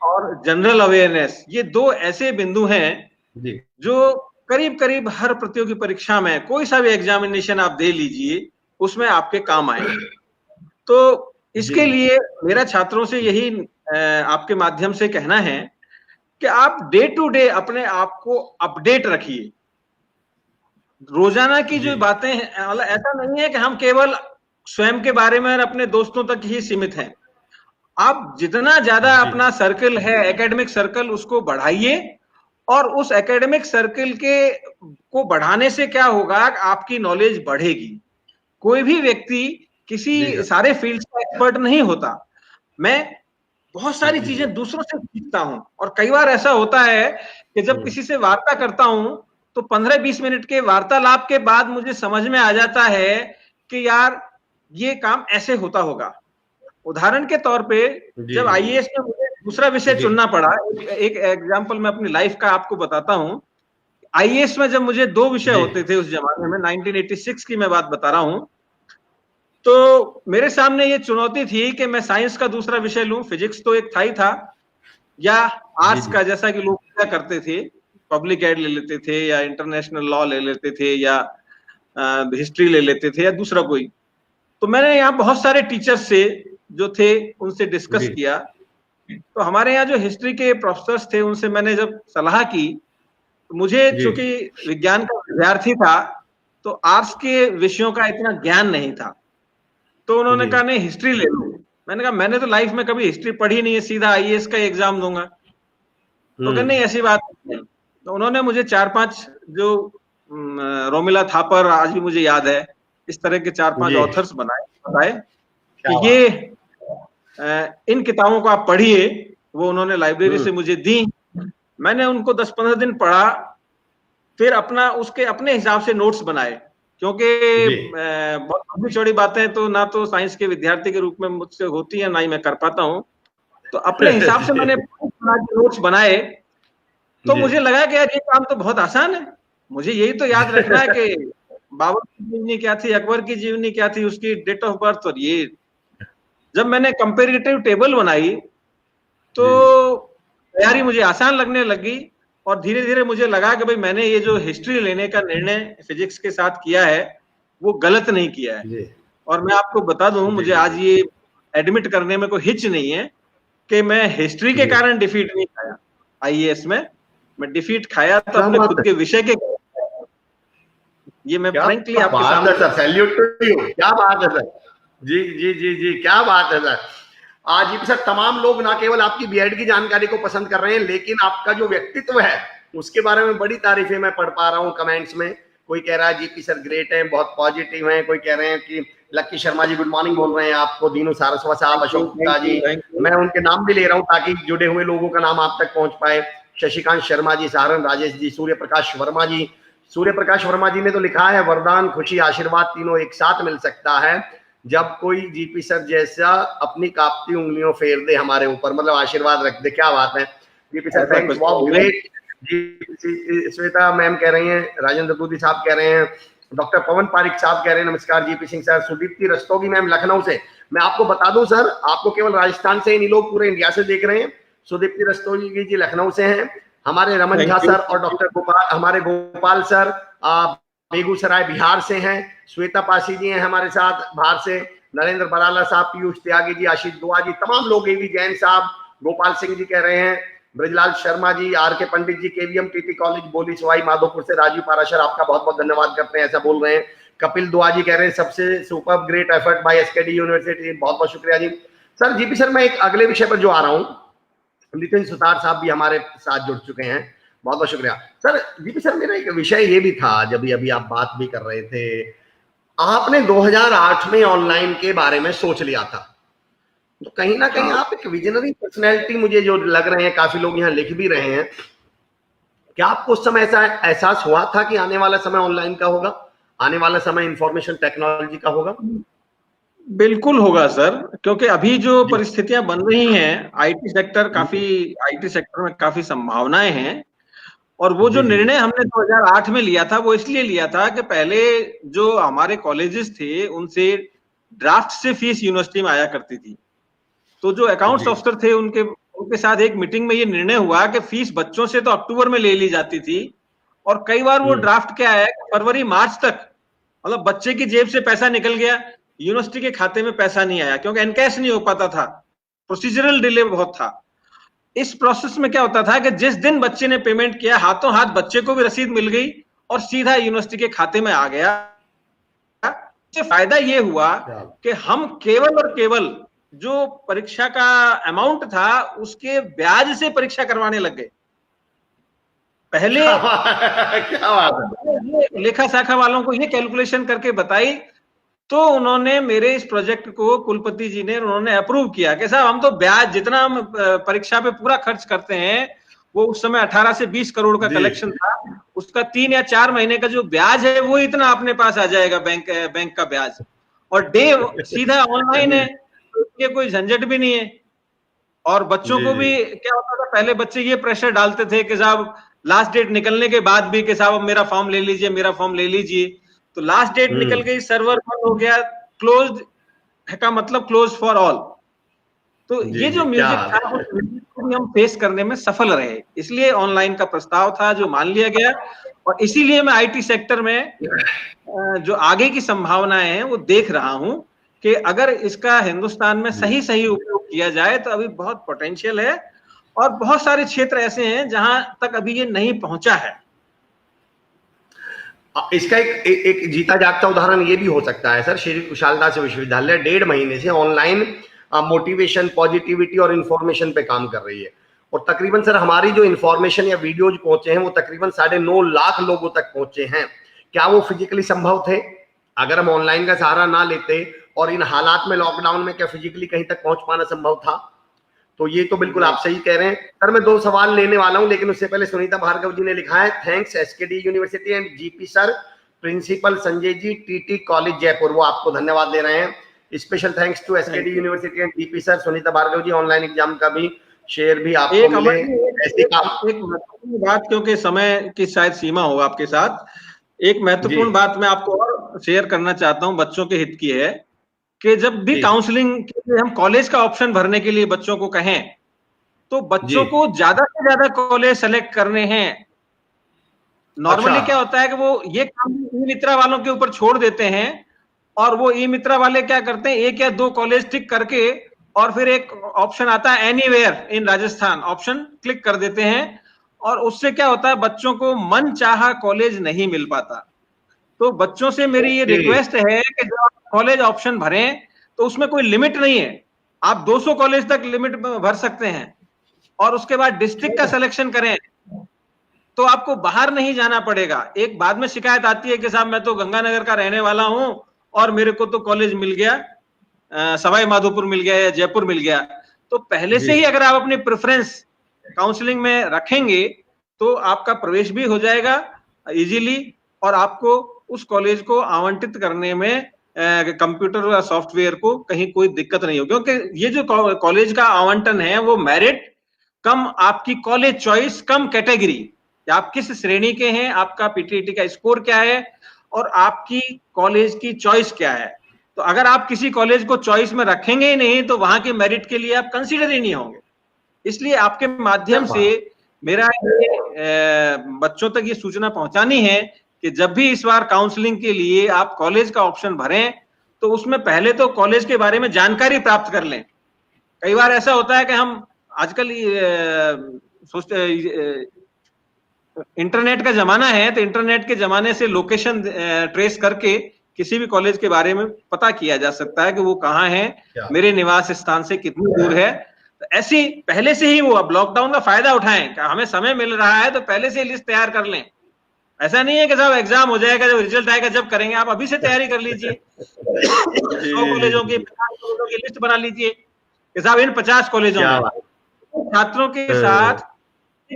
और जनरल अवेयरनेस, ये दो ऐसे बिंदु हैं जो करीब करीब हर प्रतियोगी परीक्षा में, कोई सा भी एग्जामिनेशन आप दे लीजिए, उसमें आपके काम आएंगे। तो इसके लिए मेरा छात्रों से यही आपके माध्यम से कहना है कि आप डे टू डे अपने आप को अपडेट रखिए। रोजाना की जो बातें हैं, ऐसा नहीं है कि हम केवल स्वयं के बारे में और अपने दोस्तों तक ही सीमित हैं। आप जितना ज्यादा अपना सर्कल है, एकेडमिक सर्कल, उसको बढ़ाइए, और उस एकेडमिक सर्कल को बढ़ाने से क्या होगा, आपकी नॉलेज बढ़ेगी। कोई भी व्यक्ति किसी सारे फील्ड का एक्सपर्ट नहीं होता। मैं बहुत सारी चीजें दूसरों से सीखता हूं, और कई बार ऐसा होता है कि जब किसी से वार्ता करता हूं तो 15-20 मिनट के वार्तालाप के बाद मुझे समझ में आ जाता है कि यार ये काम ऐसे होता होगा। उदाहरण के तौर पे, जब आईएएस में मुझे दूसरा विषय चुनना पड़ा, एक एग्जांपल मैं अपनी लाइफ का आपको बताता हूं। आईएएस में जब मुझे दो विषय होते थे उस जमाने में, 1986 की मैं बात बता रहा हूं, तो मेरे सामने ये चुनौती थी कि मैं साइंस का दूसरा विषय लूं, फिजिक्स तो एक था ही था, या आर्ट्स का, जैसा कि लोग क्या करते थे, पब्लिक एड ले लेते थे, या इंटरनेशनल लॉ ले लेते थे, या हिस्ट्री ले लेते थे, या दूसरा कोई। तो मैंने यहाँ बहुत सारे टीचर्स से जो थे उनसे डिस्कस किया। तो हमारे यहाँ जो हिस्ट्री के प्रोफेसर्स थे, उनसे मैंने जब सलाह की, तो मुझे चूंकि विज्ञान का विद्यार्थी था, तो आर्ट्स के विषयों का इतना ज्ञान नहीं था। तो उन्होंने कहा नहीं, हिस्ट्री ले लो। मैंने कहा मैंने तो लाइफ में कभी हिस्ट्री पढ़ी नहीं है, सीधा आईएएस का एग्जाम दूंगा। तो कहते नहीं, ऐसी बात नहीं। तो उन्होंने मुझे 4-5 जो रोमिला थापर, आज भी मुझे याद है, इस तरह के 4-5 ऑथर्स बताए कि ये इन किताबों को आप पढ़िए। वो उन्होंने लाइब्रेरी से मुझे दी, मैंने उनको 10-15 दिन पढ़ा, फिर उसके अपने हिसाब से नोट्स बनाए, क्योंकि बहुत लंबी चौड़ी बातें तो ना तो साइंस के विद्यार्थी के रूप में मुझसे होती है, ना ही मैं कर पाता हूं। तो अपने हिसाब से मैंने नोट्स बनाए। तो मुझे लगा कि यार ये काम तो बहुत आसान है, मुझे यही तो याद रखना है कि बाबर की जीवनी क्या थी, अकबर की जीवनी क्या थी, उसकी डेट ऑफ बर्थ। और ये जब मैंने कंपेरेटिव टेबल बनाई तो तैयारी मुझे आसान लगने लगी, और धीरे धीरे मुझे लगा कि भाई मैंने ये जो हिस्ट्री लेने का निर्णय फिजिक्स के साथ किया है वो गलत नहीं किया है। और मैं आपको बता दूं, मुझे आज ये एडमिट करने में कोई हिच नहीं है कि मैं हिस्ट्री के कारण डिफीट नहीं खाया आईएएस में। मैं डिफीट खाया तो अपने खुद के विषय के। ये मैं फ्रैंकली आपके सामने सैल्यूट टू यू। क्या बात है सर, जी जी जी जी, क्या बात है सर। आज सर तमाम लोग ना केवल आपकी बीएड की जानकारी को पसंद कर रहे हैं, लेकिन आपका जो व्यक्तित्व है उसके बारे में बड़ी तारीफें मैं पढ़ पा रहा हूँ कमेंट्स में। कोई कह रहा है जीपी सर ग्रेट है, बहुत पॉजिटिव हैं। कोई कह रहे हैं कि लक्की शर्मा जी गुड मॉर्निंग बोल रहे हैं आपको, दीनू सारस्वत साहब, अशोक गुप्ता जी, मैं उनके नाम भी ले रहा हूँ ताकि जुड़े हुए लोगों का नाम आप तक पहुंच पाए। शशिकांत शर्मा जी, सारण राजेश जी, सूर्य प्रकाश वर्मा जी। सूर्य प्रकाश वर्मा जी ने तो लिखा है वरदान खुशी आशीर्वाद तीनों एक साथ मिल सकता है जब कोई जीपी सर जैसा अपनी कांपती उंगलियों फेर दे हमारे ऊपर, मतलब आशीर्वाद रख दे। क्या बात है GP sir, thanks, wow great. जी श्वेता मैम कह रही हैं, राजेंद्र दूधी साहब कह रहे हैं, डॉक्टर पवन पारिक साहब कह रहे हैं नमस्कार GP Singh sir. Sudipti Rastogi ma'am Lucknow से। मैं आपको बता दूं सर, आपको केवल राजस्थान से ही नहीं, लोग पूरे इंडिया से देख रहे हैं। सुदीप्ति रस्तोगी जी लखनऊ से हैं। हमारे रमन झा सर और डॉक्टर गोपाल, हमारे गोपाल सर बेगूसराय बिहार से हैं। श्वेता पासी जी हैं हमारे साथ बाहर से। नरेंद्र बराला साहब, पीयूष त्यागी जी, आशीष दुआ जी, तमाम लोग, एवी जैन साहब, गोपाल सिंह जी कह रहे हैं, Brajlal Sharma ji, are K Pandit ji, KVM TT college बोली सवाई माधोपुर से, राजीव पाराशर आपका बहुत बहुत धन्यवाद करते हैं, ऐसा बोल रहे हैं। कपिल दुआ जी कह रहे हैं सबसे super great effort bye SKD university, बहुत बहुत शुक्रिया जी। सर जीपी सर, मैं एक अगले विषय पर जो आ रहा हूँ, नितिन सुतार साहब भी हमारे साथ जुड़ चुके हैं, बहुत बहुत शुक्रिया। सर जीपी सर, मेरा एक विषय ये भी था, जब अभी आप बात भी कर रहे थे, आपने 2008 में ऑनलाइन के बारे में सोच लिया था, तो कहीं ना कहीं आप एक विजनरी पर्सनैलिटी मुझे जो लग रहे हैं, काफी लोग यहाँ लिख भी रहे हैं। क्या आपको उस समय ऐसा एहसास हुआ था कि आने वाला समय ऑनलाइन का होगा, आने वाला समय इंफॉर्मेशन टेक्नोलॉजी का होगा? बिल्कुल होगा सर, क्योंकि अभी जो जी। परिस्थितियां बन रही हैं, आईटी सेक्टर में काफी संभावनाएं हैं। और वो जो जी जी जी निर्णय हमने 2008 में लिया था, वो इसलिए लिया था कि पहले जो हमारे कॉलेजेस थे, उनसे ड्राफ्ट से फीस यूनिवर्सिटी में आया करती थी। तो जो अकाउंट्स जी ऑफिसर थे, उनके साथ एक मीटिंग में ये निर्णय हुआ कि फीस बच्चों से तो अक्टूबर में ले ली जाती थी, और कई बार वो ड्राफ्ट क्या है, फरवरी मार्च तक, मतलब बच्चे की जेब से पैसा निकल गया, यूनिवर्सिटी के खाते में पैसा नहीं आया, क्योंकि एनकैश नहीं हो पाता था, प्रोसीजरल डिले बहुत था। इस प्रोसेस में क्या होता था कि जिस दिन बच्चे ने पेमेंट किया, हाथों हाथ बच्चे को भी रसीद मिल गई और सीधा यूनिवर्सिटी के खाते में आ गया। इससे फायदा ये हुआ कि हम केवल और केवल जो परीक्षा का अमाउंट था, उसके ब्याज से परीक्षा करवाने लग गए। पहले क्या बात है। लेखा शाखा वालों को ये कैलकुलेशन करके बताई, तो उन्होंने मेरे इस प्रोजेक्ट को, कुलपति जी ने, उन्होंने अप्रूव किया कि साहब हम तो ब्याज जितना हम परीक्षा पे पूरा खर्च करते हैं, वो उस समय 18 से 20 करोड़ का जी कलेक्शन था, उसका 3 या 4 महीने का जो ब्याज है, वो इतना अपने पास आ जाएगा, बैंक का ब्याज, और डे सीधा ऑनलाइन है, तो ये कोई झंझट भी नहीं है। और बच्चों जी को जी भी क्या होता था, पहले बच्चे ये प्रेशर डालते थे कि साहब लास्ट डेट निकलने के बाद भी कि साहब अब मेरा फॉर्म ले लीजिए, मेरा फॉर्म ले लीजिए। तो लास्ट डेट निकल गई, सर्वर बंद हो गया, क्लोज्ड का मतलब क्लोज फॉर ऑल। तो जी ये जो जी क्या म्यूजिक था, उस म्यूजिक को भी हम फेस करने में सफल रहे, इसलिए ऑनलाइन का प्रस्ताव था जो मान लिया गया। और इसीलिए मैं आईटी सेक्टर में जो आगे की संभावनाएं हैं वो देख रहा हूं कि अगर इसका हिंदुस्तान में सही सही उपयोग किया जाए तो अभी बहुत पोटेंशियल है, और बहुत सारे क्षेत्र ऐसे हैं जहां तक अभी ये नहीं पहुंचा है। इसका एक जीता जागता उदाहरण ये भी हो सकता है सर, श्री कुशालदास विश्वविद्यालय 1.5 महीने से ऑनलाइन मोटिवेशन, पॉजिटिविटी और इन्फॉर्मेशन पे काम कर रही है, और तकरीबन सर हमारी जो इन्फॉर्मेशन या वीडियोज पहुंचे हैं वो तकरीबन 9.5 लाख लोगों तक पहुंचे हैं। क्या वो फिजिकली संभव थे? अगर हम ऑनलाइन का सहारा ना लेते और इन हालात में, लॉकडाउन में, क्या फिजिकली कहीं तक पहुंच पाना संभव था? तो ये तो बिल्कुल आप सही कह रहे हैं सर। मैं 2 सवाल लेने वाला हूं, लेकिन उससे पहले सुनीता भार्गव जी ने लिखा है, thanks SKD university and GP sir, principal Sanjay ji, TT college Jaipur. वो आपको धन्यवाद दे रहे हैं। Special thanks to SKD university and GP sir. Sunita Bhargava ji, online exam का भी शेयर भी आपको मिले। एक महत्वपूर्ण बात, क्योंकि समय की शायद सीमा हो आपके साथ, एक महत्वपूर्ण बात मैं आपको और शेयर करना चाहता हूं, बच्चों के हित की है, कि जब भी काउंसलिंग के लिए हम कॉलेज का ऑप्शन भरने के लिए बच्चों को कहें, तो बच्चों को ज्यादा से ज्यादा कॉलेज सेलेक्ट करने हैं। नॉर्मली क्या होता है कि वो ये काम ई मित्रा वालों के ऊपर छोड़ देते हैं, और वो ई मित्रा वाले क्या करते हैं, 1 या 2 कॉलेज टिक करके, और फिर एक ऑप्शन आता है anywhere in Rajasthan, option click कर देते हैं, और उससे क्या होता है, बच्चों को मन चाहा कॉलेज नहीं मिल पाता। तो बच्चों से मेरी ये रिक्वेस्ट है कि जब आप कॉलेज ऑप्शन भरें तो उसमें कोई लिमिट नहीं है, आप 200 कॉलेज तक लिमिट भर सकते हैं, और उसके बाद डिस्ट्रिक्ट का सिलेक्शन करें तो आपको बाहर नहीं जाना पड़ेगा। एक बाद में शिकायत आती है कि साहब मैं तो गंगानगर का रहने वाला हूं और मेरे को तो कॉलेज मिल गया, सवाई माधोपुर मिल गया या जयपुर मिल गया। तो पहले से ही अगर आप अपनी प्रेफरेंस काउंसलिंग में रखेंगे तो आपका प्रवेश भी हो जाएगा इजीली, और आपको उस कॉलेज को आवंटित करने में कंप्यूटर या सॉफ्टवेयर को कहीं कोई दिक्कत नहीं होगी, क्योंकि ये जो कॉलेज का आवंटन है वो मेरिट कम आपकी कॉलेज चॉइस कम कैटेगरी, आप किस श्रेणी के हैं, आपका पीटीईटी का स्कोर क्या है, और आपकी कॉलेज की चॉइस क्या है। तो अगर आप किसी कॉलेज को चॉइस में रखेंगे ही नहीं तो वहां के मेरिट के लिए आप कंसीडर ही नहीं होंगे। इसलिए आपके माध्यम से मेरा बच्चों तक ये सूचना पहुंचानी है कि जब भी इस बार काउंसलिंग के लिए आप कॉलेज का ऑप्शन भरें तो उसमें पहले तो कॉलेज के बारे में जानकारी प्राप्त कर लें। कई बार ऐसा होता है कि हम आजकल सोचते, इंटरनेट का जमाना है, तो इंटरनेट के जमाने से लोकेशन ट्रेस करके किसी भी कॉलेज के बारे में पता किया जा सकता है कि वो कहाँ है, मेरे निवास स्थान से कितनी दूर है। तो ऐसी पहले से ही वो, अब लॉकडाउन का फायदा उठाएं, हमें समय मिल रहा है तो पहले से लिस्ट तैयार कर लें। ऐसा नहीं है कि साहब एग्जाम हो जाएगा, जब रिजल्ट आएगा जब करेंगे। आप अभी से तैयारी कर लीजिए। 100 कॉलेजों की, 50 कॉलेजों की लिस्ट बना लीजिए कि साहब इन 50 कॉलेजों में छात्रों के साथ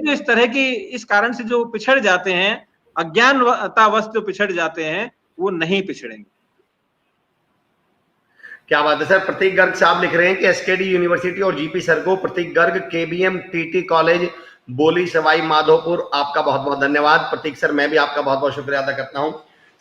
इस तरह की, इस कारण से जो पिछड़ जाते हैं, अज्ञानतावश जो पिछड़ जाते हैं, वो नहीं पिछड़ेंगे। क्या बात है सर। प्रतीक गर्ग साहब लिख रहे हैं कि एसकेडी यूनिवर्सिटी और जीपी सर को, प्रतीक गर्ग, केबीएम टीटी कॉलेज, बोली सवाई माधोपुर, आपका बहुत बहुत धन्यवाद। प्रतीक सर, मैं भी आपका बहुत बहुत शुक्रिया अदा करता हूं।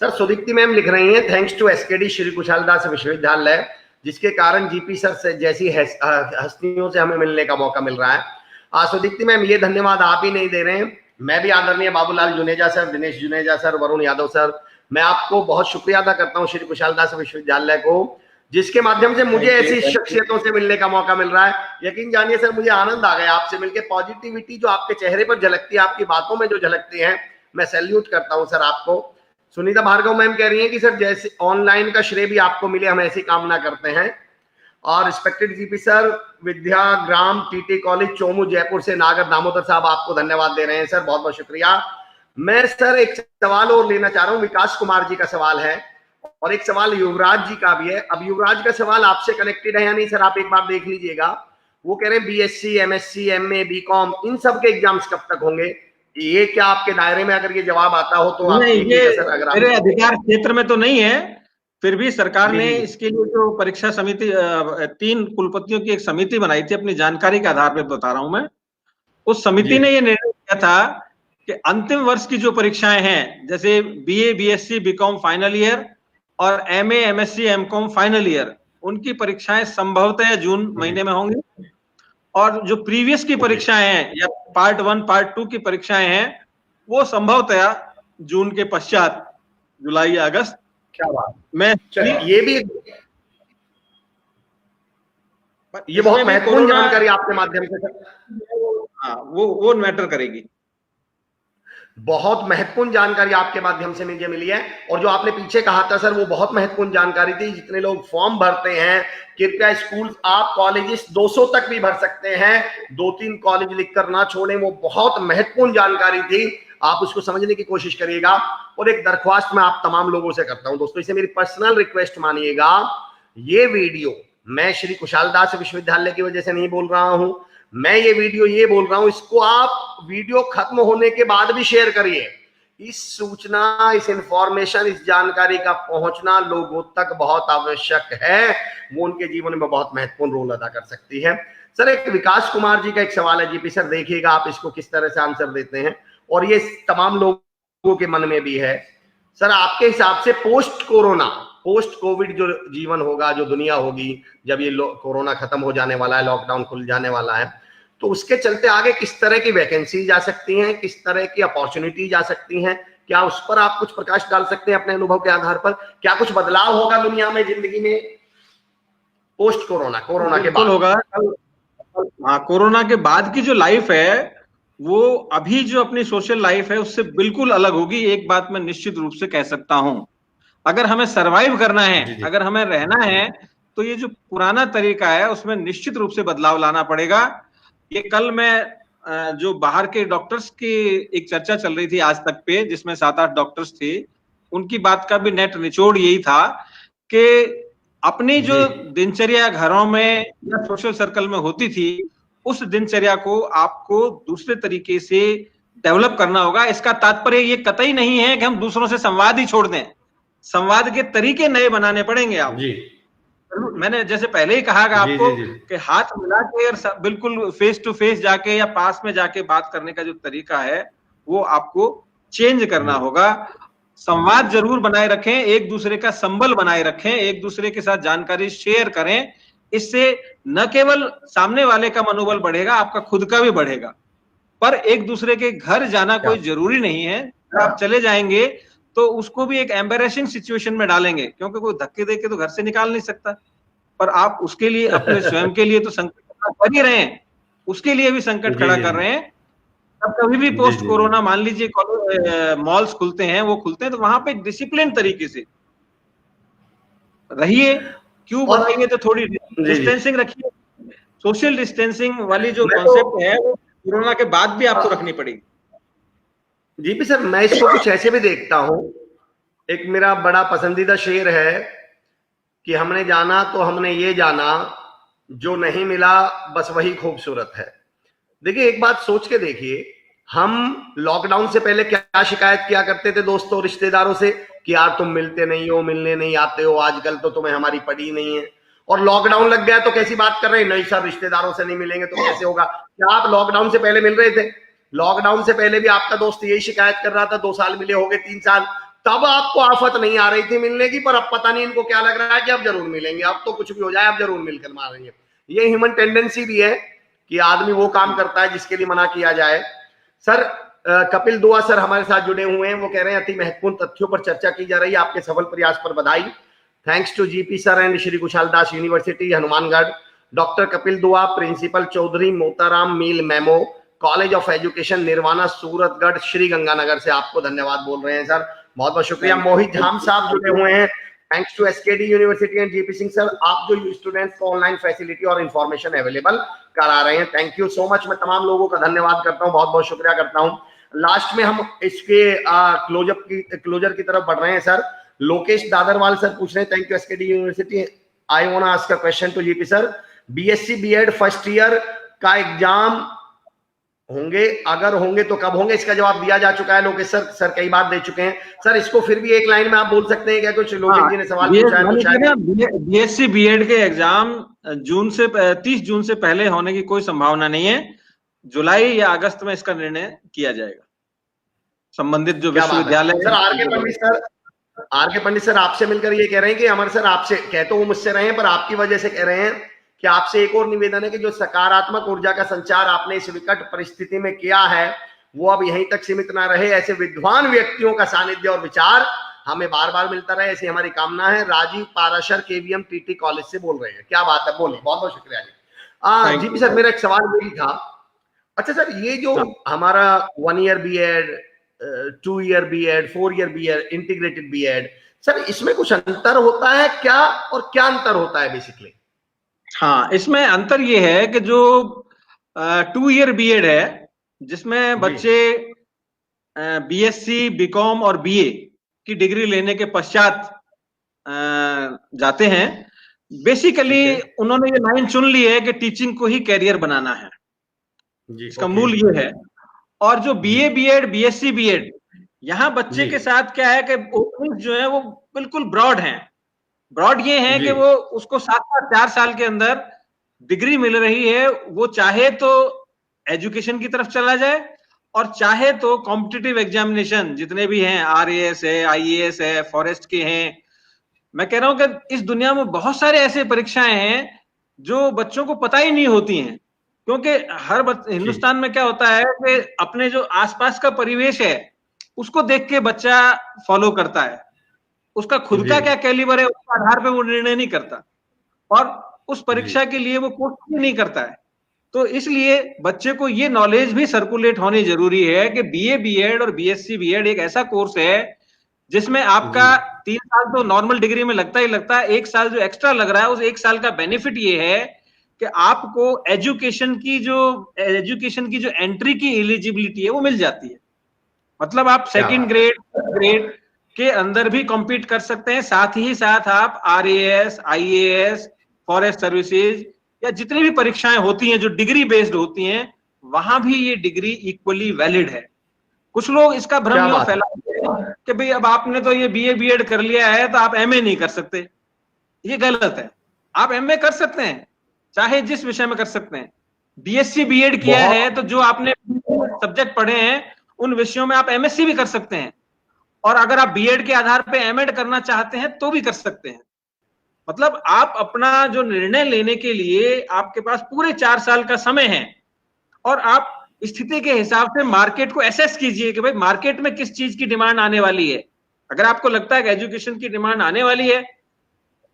सर सुदीप्ति मैम लिख रही हैं, थैंक्स टू एसकेडी श्री कुशालदास विश्वविद्यालय, जिसके कारण जीपी सर से जैसी हस्तियों से हमें मिलने का मौका मिल रहा है। सुदीप्ति मैम, ये धन्यवाद आप ही नहीं दे रहे हैं, मैं भी आदरणीय Babulal Juneja sir, Dinesh Juneja sir, Varun Yadav sir, मैं आपको बहुत शुक्रिया अदा करता हूं श्री कुशालदास विश्वविद्यालय को, जिसके माध्यम से मुझे ऐसी शख्सियतों से मिलने का मौका मिल रहा है। यकीन जानिए सर, मुझे आनंद आ गया आपसे मिलकर। पॉजिटिविटी जो आपके चेहरे पर झलकती है, आपकी बातों में जो झलकती है, मैं सैल्यूट करता हूं सर आपको। सुनीता भार्गव मैम कह रही हैं कि सर जैसे ऑनलाइन का श्रेय भी आपको मिले, हम ऐसी कामना करते हैं। और respected GP sir, Vidyagram TT college Chomu Jaipur से नागर दामोदर साहब आपको धन्यवाद दे रहे हैं सर, बहुत बहुत शुक्रिया। मैं सर एक सवाल और लेना चाह रहा हूं, विकास कुमार जी का सवाल है और एक सवाल युवराज जी का भी है। अब युवराज का सवाल आपसे कनेक्टेड है या नहीं सर, आप एक बार देख लीजिएगा। वो कह रहे हैं बीएससी, एमएससी, एमए, बीकॉम, इन सब के एग्जाम्स कब तक होंगे? ये क्या आपके दायरे में अगर ये जवाब आता हो तो आप सर, अगर मेरे अधिकार क्षेत्र में तो नहीं है, फिर भी सरकार ने इसके लिए जो परीक्षा समिति, 3 कुलपतियों की एक समिति बनाई थी, अपनी जानकारी के आधार पर बता रहा हूं मैं। उस समिति ने ये निर्णय किया था कि अंतिम वर्ष की जो परीक्षाएं हैं, जैसे BA, BSc, BCom final year और MA, MSc, MCom final year, उनकी परीक्षाएं संभवतः जून महीने में होंगी। और जो प्रीवियस की परीक्षाएं हैं या पार्ट 1, पार्ट 2 की परीक्षाएं हैं, वो संभवतः जून के पश्चात, जुलाई या अगस्त। क्या बात, मैं ये भी ये बहुत महत्वपूर्ण जानकारी आपके माध्यम से सर, हाँ वो मैटर करेगी। बहुत महत्वपूर्ण जानकारी आपके माध्यम से मुझे मिली है। और जो आपने पीछे कहा था सर, वो बहुत महत्वपूर्ण जानकारी थी। जितने लोग फॉर्म भरते हैं, कृपया स्कूल, आप कॉलेजेस 200 तक भी भर सकते हैं, 2-3 कॉलेज लिखकर ना छोड़ें। वो बहुत महत्वपूर्ण जानकारी थी, आप उसको समझने की कोशिश करिएगा। और एक दरख्वास्त मैं आप तमाम लोगों से करता हूं दोस्तों, इसे मेरी पर्सनल रिक्वेस्ट मानिएगा। ये वीडियो मैं श्री कुशालदास विश्वविद्यालय की वजह से नहीं बोल रहा हूं, मैं ये वीडियो ये बोल रहा हूं, इसको आप वीडियो खत्म होने के बाद भी शेयर करिए। इस सूचना, इस इंफॉर्मेशन, इस जानकारी का पहुंचना लोगों तक बहुत आवश्यक है, वो उनके जीवन में बहुत महत्वपूर्ण रोल अदा कर सकती है। सर एक विकास कुमार जी का एक सवाल है जीपी सर, देखिएगा आप इसको किस तरह से आंसर देते हैं, और ये तमाम लोगों के मन में भी है। सर आपके हिसाब से पोस्ट कोरोना, पोस्ट कोविड जो जीवन होगा, जो दुनिया होगी, जब ये कोरोना खत्म हो जाने वाला है, लॉकडाउन खुल जाने वाला है, तो उसके चलते आगे किस तरह की वैकेंसी जा सकती हैं, किस तरह की अपॉर्चुनिटी जा सकती हैं, क्या उस पर आप कुछ प्रकाश डाल सकते हैं अपने अनुभव के आधार पर? क्या कुछ बदलाव होगा दुनिया में, जिंदगी में पोस्ट कोरोना, कोरोना के बाद होगा? हाँ, कोरोना के बाद की जो लाइफ है, वो अभी जो अपनी सोशल लाइफ है उससे बिल्कुल अलग होगी। एक बात मैं निश्चित रूप से कह सकता हूं, अगर हमें सरवाइव करना है, अगर हमें रहना है, तो ये जो पुराना तरीका है उसमें निश्चित रूप से बदलाव लाना पड़ेगा। ये कल मैं जो बाहर के डॉक्टर्स की एक चर्चा चल रही थी आज तक पे, जिसमें 7-8 डॉक्टर्स थे, उनकी बात का भी नेट निचोड़ यही था कि अपनी जो दिनचर्या घरों में या सोशल सर्कल में होती थी, उस दिनचर्या को आपको दूसरे तरीके से डेवलप करना होगा। इसका तात्पर्य ये कतई नहीं है कि हम दूसरों से संवाद ही छोड़ दें, संवाद के तरीके नए बनाने पड़ेंगे आप। मैंने जैसे पहले ही कहा कि आपको कि हाथ मिला के और बिल्कुल फेस टू फेस जाके या पास में जाके बात करने का जो तरीका है वो आपको चेंज करना होगा। संवाद जरूर बनाए रखें, एक दूसरे का संबल बनाए रखें, एक दूसरे के साथ जानकारी शेयर करें। इससे न केवल सामने वाले का मनोबल बढ़ेगा, आपका खुद का भी बढ़ेगा। पर एक दूसरे के घर जाना कोई जरूरी नहीं है। आप चले जाएंगे तो उसको भी एक एम्बैरेसिंग सिचुएशन में डालेंगे, क्योंकि कोई धक्के दे के तो घर से निकाल नहीं सकता। पर आप उसके लिए, अपने स्वयं के लिए तो संकट खड़ा कर ही रहे हैं, उसके लिए भी संकट खड़ा कर रहे हैं। अब कभी भी पोस्ट कोरोना मान लीजिए मॉल्स खुलते हैं, वो खुलते हैं तो वहां पे डिसिप्लिन तरीके से रहिए। क्यों बनाइए तो थोड़ी डिस्टेंसिंग रखिए। सोशल डिस्टेंसिंग वाली जो कॉन्सेप्ट है वो कोरोना के बाद भी आपको रखनी पड़ेगी। जीपी सर, मैं इसको कुछ ऐसे भी देखता हूं। एक मेरा बड़ा पसंदीदा शेर है कि हमने जाना तो हमने ये जाना, जो नहीं मिला बस वही खूबसूरत है। देखिए, एक बात सोच के देखिए, हम लॉकडाउन से पहले क्या शिकायत किया करते थे दोस्तों, रिश्तेदारों से कि यार तुम मिलते नहीं हो, मिलने नहीं आते हो, आजकल तो तुम्हें हमारी पड़ी नहीं है। और लॉकडाउन लग गया तो कैसी बात कर रहे हैं, नहीं सर रिश्तेदारों से नहीं मिलेंगे तो कैसे होगा। क्या आप लॉकडाउन से पहले मिल रहे थे? लॉकडाउन से पहले भी आपका दोस्त यही शिकायत कर रहा था, 2 साल मिले हो गए, 3 साल, तब आपको आफत नहीं आ रही थी मिलने की। पर अब पता नहीं इनको क्या लग रहा है कि अब जरूर मिलेंगे, अब तो कुछ भी हो जाए अब जरूर मिलकर मारेंगे। ये ह्यूमन टेंडेंसी भी है कि आदमी वो काम करता है जिसके लिए मना किया जाए। सर, कपिल दुआ सर हमारे साथ जुड़े हुए हैं, वो कह रहे हैं अति महत्वपूर्ण तथ्यों पर चर्चा की जा रही है, आपके सफल प्रयास पर बधाई। Thanks to GP sir and Shri Kushal Das university Hanumangarh. Doctor Kapil Dua, principal Chaudhary Motaram Meel memo, college of education Nirvana Suratgarh Shri Ganganagar से आपको धन्यवाद बोल रहे हैं सर, बहुत बहुत शुक्रिया। मोहित झाम साहब जुड़े हुए हैं, thanks to SKD university and GP Singh sir, आप जो स्टूडेंट्स को ऑनलाइन फैसिलिटी और इंफॉर्मेशन अवेलेबल करा रहे हैं, थैंक यू सो मच। मैं तमाम लोगों का धन्यवाद करता हूं, बहुत बहुत शुक्रिया करता हूं। लास्ट में हम इसके क्लोजर की तरफ बढ़ रहे हैं सर। लोकेश दादरवाल सर पूछ रहे हैं, thank you SKD university, I want to ask a question to GP sir, BSc B Ed first year का एग्जाम होंगे, अगर होंगे तो कब होंगे? इसका जवाब दिया जा चुका है लोकेश सर, सर कई बार दे चुके हैं सर। इसको फिर भी एक लाइन में आप बोल सकते हैं क्या? कुछ लोकेश जी ने सवाल पूछा है। बीएससी बीएड के एग्जाम 30 जून से पहले होने की कोई संभावना नहीं है। जुलाई या अगस्त में इसका निर्णय किया जाएगा। संबंधित जो विश्वविद्यालय sir, are K Pandit sir आपसे मिलकर ये कह रहे हैं कि अमर सर आपसे, कह तो वो मुझसे रहे हैं पर आपकी वजह से कह रहे हैं कि आपसे एक और निवेदन है कि जो सकारात्मक ऊर्जा का संचार आपने इस विकट परिस्थिति में किया है वो अब यहीं तक सीमित ना रहे, ऐसे विद्वान व्यक्तियों का सानिध्य और विचार हमें बार बार मिलता रहे, ऐसी हमारी कामना है। Rajiv Parashar KVM TT college से बोल रहे हैं, क्या बात है, बोलिए, बहुत बहुत शुक्रिया जी। जीपी सर, मेरा एक सवाल यही था, अच्छा सर, ये जो हमारा 1 year B Ed, 2 year B Ed, 4 year B Ed, integrated B Ed, sir इसमें कुछ अंतर होता है क्या, और क्या अंतर होता है बेसिकली? हाँ, इसमें अंतर ये है कि जो 2 ईयर बीएड है, जिसमें बच्चे बीएससी, बीकॉम और बीए की डिग्री लेने के पश्चात जाते हैं, बेसिकली उन्होंने ये लाइन चुन ली है कि टीचिंग को ही कैरियर बनाना है, इसका मूल ये है। और जो बीए बीएड, बीएससी बीएड, यहाँ बच्चे के साथ क्या है कि ओपनिंग जो है वो बिल्कुल ब्रॉड हैं। ब्रॉड ये है कि वो उसको 4 साल के अंदर डिग्री मिल रही है, वो चाहे तो एजुकेशन की तरफ चला जाए और चाहे तो कॉम्पिटिटिव एग्जामिनेशन जितने भी हैं, आरएएस है, आईएएस है, फॉरेस्ट के हैं, मैं कह रहा हूं कि इस दुनिया में बहुत सारे ऐसे परीक्षाएं हैं जो बच्चों को पता ही नहीं होती हैं, क्योंकि हिंदुस्तान में क्या होता है कि अपने जो आसपास का परिवेश है उसको देख के बच्चा फॉलो करता है, उसका खुद का क्या कैलिबर है उसके आधार पे वो निर्णय नहीं करता और उस परीक्षा के लिए वो कोशिश नहीं करता है। तो इसलिए बच्चे को ये नॉलेज भी सर्कुलेट होनी जरूरी है कि बीए बीएड और बीएससी बीएड एक ऐसा कोर्स है जिसमें आपका 3 साल तो नॉर्मल डिग्री में लगता ही लगता है, 1 साल जो एक्स्ट्रा लग रहा है उस 1 साल का बेनिफिट ये है कि आपको एजुकेशन की जो एंट्री की एलिजिबिलिटी है वो मिल जाती है। मतलब आप सेकंड ग्रेड के अंदर भी कॉम्पीट कर सकते हैं, साथ ही साथ आप आरएएस, आईएएस, फॉरेस्ट सर्विसेज या जितनी भी परीक्षाएं होती हैं जो डिग्री बेस्ड होती हैं, वहां भी ये डिग्री इक्वली वैलिड है। कुछ लोग इसका भ्रम यूं फैलाते हैं कि भाई अब आपने तो ये बीए बीएड कर लिया है तो आप एमए नहीं कर सकते। ये गलत है, आप एमए कर सकते हैं, चाहे जिस विषय में कर सकते हैं। बीएससी बीएड किया है तो जो आपने सब्जेक्ट पढ़े हैं उन विषयों में आप एमएससी भी कर सकते हैं, और अगर आप बीएड के आधार पे एमएड करना चाहते हैं तो भी कर सकते हैं। मतलब आप अपना जो निर्णय लेने के लिए आपके पास पूरे 4 साल का समय है और आप स्थिति के हिसाब से मार्केट को एसेस कीजिए कि भाई मार्केट में किस चीज की डिमांड आने वाली है। अगर आपको लगता है कि एजुकेशन की डिमांड आने वाली है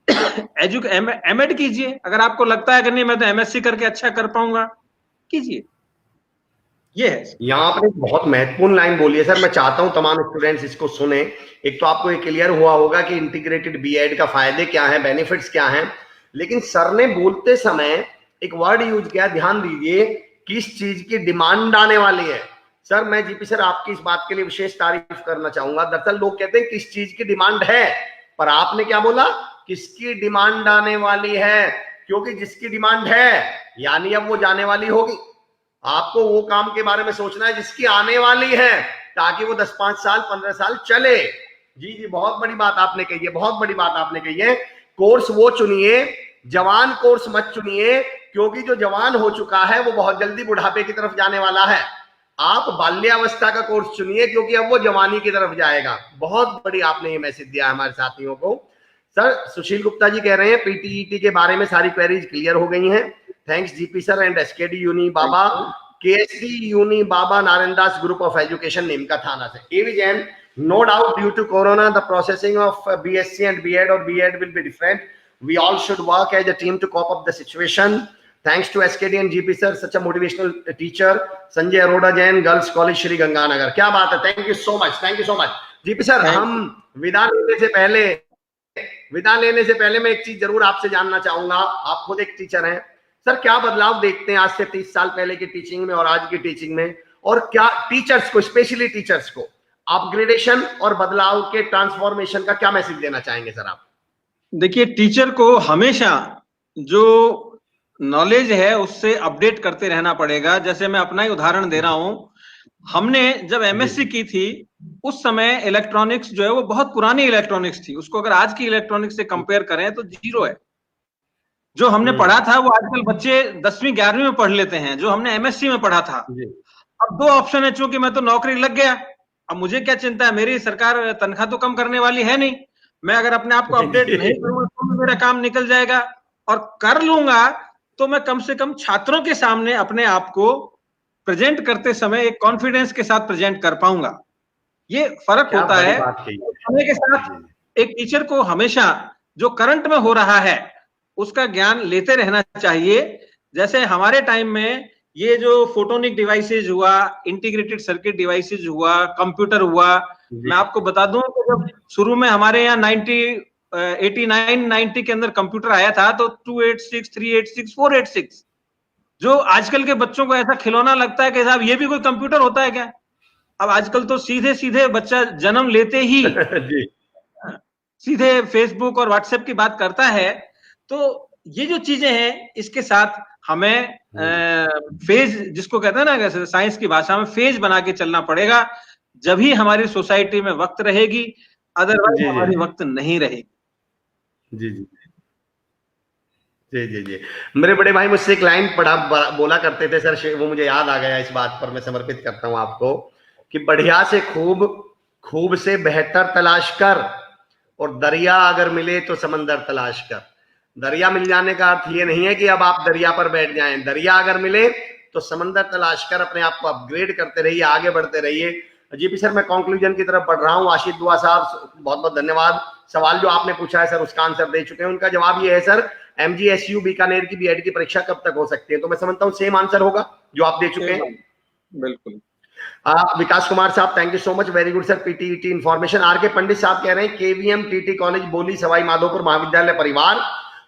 एमएड कीजिए, अगर आपको लगता है कि नहीं मैं तो एमएससी करके अच्छा कर पाऊंगा कीजिए। ये है। यहाँ पर एक बहुत महत्वपूर्ण लाइन बोली है सर, मैं चाहता हूं तमाम स्टूडेंट्स इसको सुने। एक तो आपको ये क्लियर हुआ होगा कि इंटीग्रेटेड बीएड का फायदे क्या है, बेनिफिट्स क्या हैं, लेकिन सर ने बोलते समय एक वर्ड यूज किया, ध्यान दीजिए, किस चीज की डिमांड आने वाली है। सर मैं जीपी सर आपकी इस बात के लिए विशेष तारीफ करना चाहूंगा। दरअसल लोग कहते हैं किस चीज की डिमांड है, पर आपने क्या बोला, किसकी डिमांड आने वाली है, क्योंकि जिसकी डिमांड है यानी अब वो जाने वाली होगी। आपको वो काम के बारे में सोचना है जिसकी आने वाली है, ताकि वो 10-5 साल 15 साल चले। जी जी, बहुत बड़ी बात आपने कही है, बहुत बड़ी बात आपने कही है। कोर्स वो चुनिए, जवान कोर्स मत चुनिए, क्योंकि जो जवान हो चुका है वो बहुत जल्दी बुढ़ापे की तरफ जाने वाला है। आप बाल्यावस्था का कोर्स चुनिए, क्योंकि अब वो जवानी की तरफ जाएगा। बहुत बड़ी आपने ये मैसेज दिया है हमारे साथियों को। सर सुशील गुप्ता जी कह रहे हैं पीटीईटी के बारे में सारी क्वेरीज क्लियर हो गई हैं। Thanks GP sir and SKD uni Baba, KSD uni Baba Narayandas group of education Neemka Thana से। AV Jain, no doubt due to corona the processing of BSc and BEd और BEd will be different. We all should work as a team to cope up the situation. Thanks to SKD and GP sir, such a motivational teacher. Sanjay Aroda Jain, Girls College Shri Ganganagar. क्या बात है, thank you so much, thank you so much GP sir. हम विदा लेने से पहले मैं एक चीज जरूर आपसे जानना चाहूंगा। आप खुद एक टीचर हैं सर, क्या बदलाव देखते हैं आज से 30 साल पहले की टीचिंग में और आज की टीचिंग में, और क्या टीचर्स को, स्पेशली टीचर्स को अपग्रेडेशन और बदलाव के ट्रांसफॉर्मेशन का क्या मैसेज देना चाहेंगे सर आप? देखिए, टीचर को हमेशा जो नॉलेज है उससे अपडेट करते रहना पड़ेगा। जैसे मैं अपना ही उदाहरण दे रहा हूं, हमने जब एमएससी की थी उस समय इलेक्ट्रॉनिक्स जो है वो बहुत पुरानी इलेक्ट्रॉनिक्स थी। उसको अगर आज की इलेक्ट्रॉनिक्स से कंपेयर करें तो जीरो है। जो हमने पढ़ा था वो आजकल बच्चे 10वीं 11वीं में पढ़ लेते हैं, जो हमने एमएससी में पढ़ा था। अब 2 ऑप्शन है, चूंकि मैं तो नौकरी लग गया, अब मुझे क्या चिंता है, मेरी सरकार तनख्वाह तो कम करने वाली है नहीं। मैं अगर अपने आप को अपडेट नहीं करूंगा तो मेरा काम निकल जाएगा, और कर लूंगा तो मैं कम से कम छात्रों के सामने अपने आप को प्रेजेंट करते समय एक कॉन्फिडेंस के साथ प्रेजेंट कर पाऊंगा। ये फर्क होता है। समय के साथ एक टीचर को हमेशा जो करंट में हो रहा है उसका ज्ञान लेते रहना चाहिए। जैसे हमारे टाइम में ये जो फोटोनिक डिवाइसेज हुआ, इंटीग्रेटेड सर्किट डिवाइसेज हुआ, कंप्यूटर हुआ, मैं आपको बता दूं कि जब शुरू में हमारे यहाँ 89-90 के अंदर कंप्यूटर आया था तो 286, 386, 486, जो आजकल के बच्चों को ऐसा खिलौना लगता है कि साहब ये भी कोई कंप्यूटर होता है क्या। अब आजकल तो सीधे सीधे बच्चा जन्म लेते ही सीधे फेसबुक और व्हाट्सएप की बात करता है। तो ये जो चीजें हैं इसके साथ हमें फेज, जिसको कहते हैं ना साइंस की भाषा में, फेज बना के चलना पड़ेगा। जब ही हमारी सोसाइटी में वक्त रहेगी, अदरवाइज हमारी वक्त नहीं रहेगी। जी जी जी जी जी। मेरे बड़े भाई मुझसे एक लाइन बोला करते थे सर, वो मुझे याद आ गया, इस बात पर मैं समर्पित करता हूं आपको, कि बढ़िया से खूब, खूब से बेहतर तलाश कर, और दरिया अगर मिले तो समंदर तलाश कर। दरिया मिल जाने का अर्थ ये नहीं है कि अब आप दरिया पर बैठ जाएं। दरिया अगर मिले तो समंदर तलाश कर अपने आप को अपग्रेड करते रहिए, आगे बढ़ते रहिए। जीपी सर मैं कंक्लूजन की तरफ बढ़ रहा हूं। आशीष दुआ साहब बहुत बहुत धन्यवाद। सवाल जो आपने पूछा है सर उसका आंसर दे चुके हैं। उनका जवाब ये है सर, MGSU बीकानेर की बीएड की परीक्षा कब तक हो सकती है? तो मैं समझता हूँ सेम आंसर होगा जो आप दे चुके हैं। बिल्कुल। विकास कुमार साहब thank you so much, very good sir, PTET information. R K Pandit साहब कह रहे हैं केवीएम टीटी कॉलेज बोली सवाई माधोपुर महाविद्यालय परिवार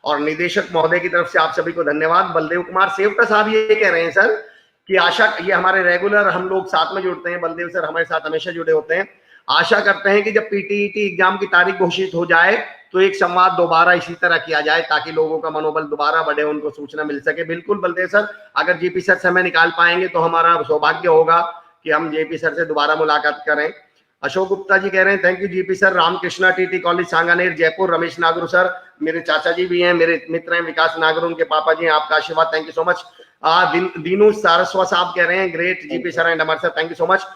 और निदेशक महोदय की तरफ से आप सभी को धन्यवाद। बलदेव कुमार सेवका साहब ये कह रहे हैं सर कि आशा, ये हमारे रेगुलर हम लोग साथ में जुड़ते हैं, बलदेव सर हमारे साथ हमेशा जुड़े होते हैं। आशा करते हैं कि जब पीटीईटी एग्जाम की तारीख घोषित हो जाए तो एक संवाद दोबारा इसी तरह किया जाए, ताकि लोगों का मनोबल दोबारा बढ़े, उनको सूचना मिल सके। बिल्कुल बलदेव सर, अगर जेपी सर समय निकाल पाएंगे तो हमारा सौभाग्य होगा कि हम जेपी सर से दोबारा मुलाकात करें। अशोक गुप्ता जी कह रहे हैं thank you GP sir, Ramakrishna TT college Sanganer Jaipur. Ramesh Nagaru sir मेरे चाचा जी भी हैं, मेरे मित्र हैं, विकास नागरू उनके पापा जी हैं, आपका आशीर्वाद, thank you so much. Dinu Saraswat साहब कह रहे हैं great GP sir and Amar sir, thank you so much.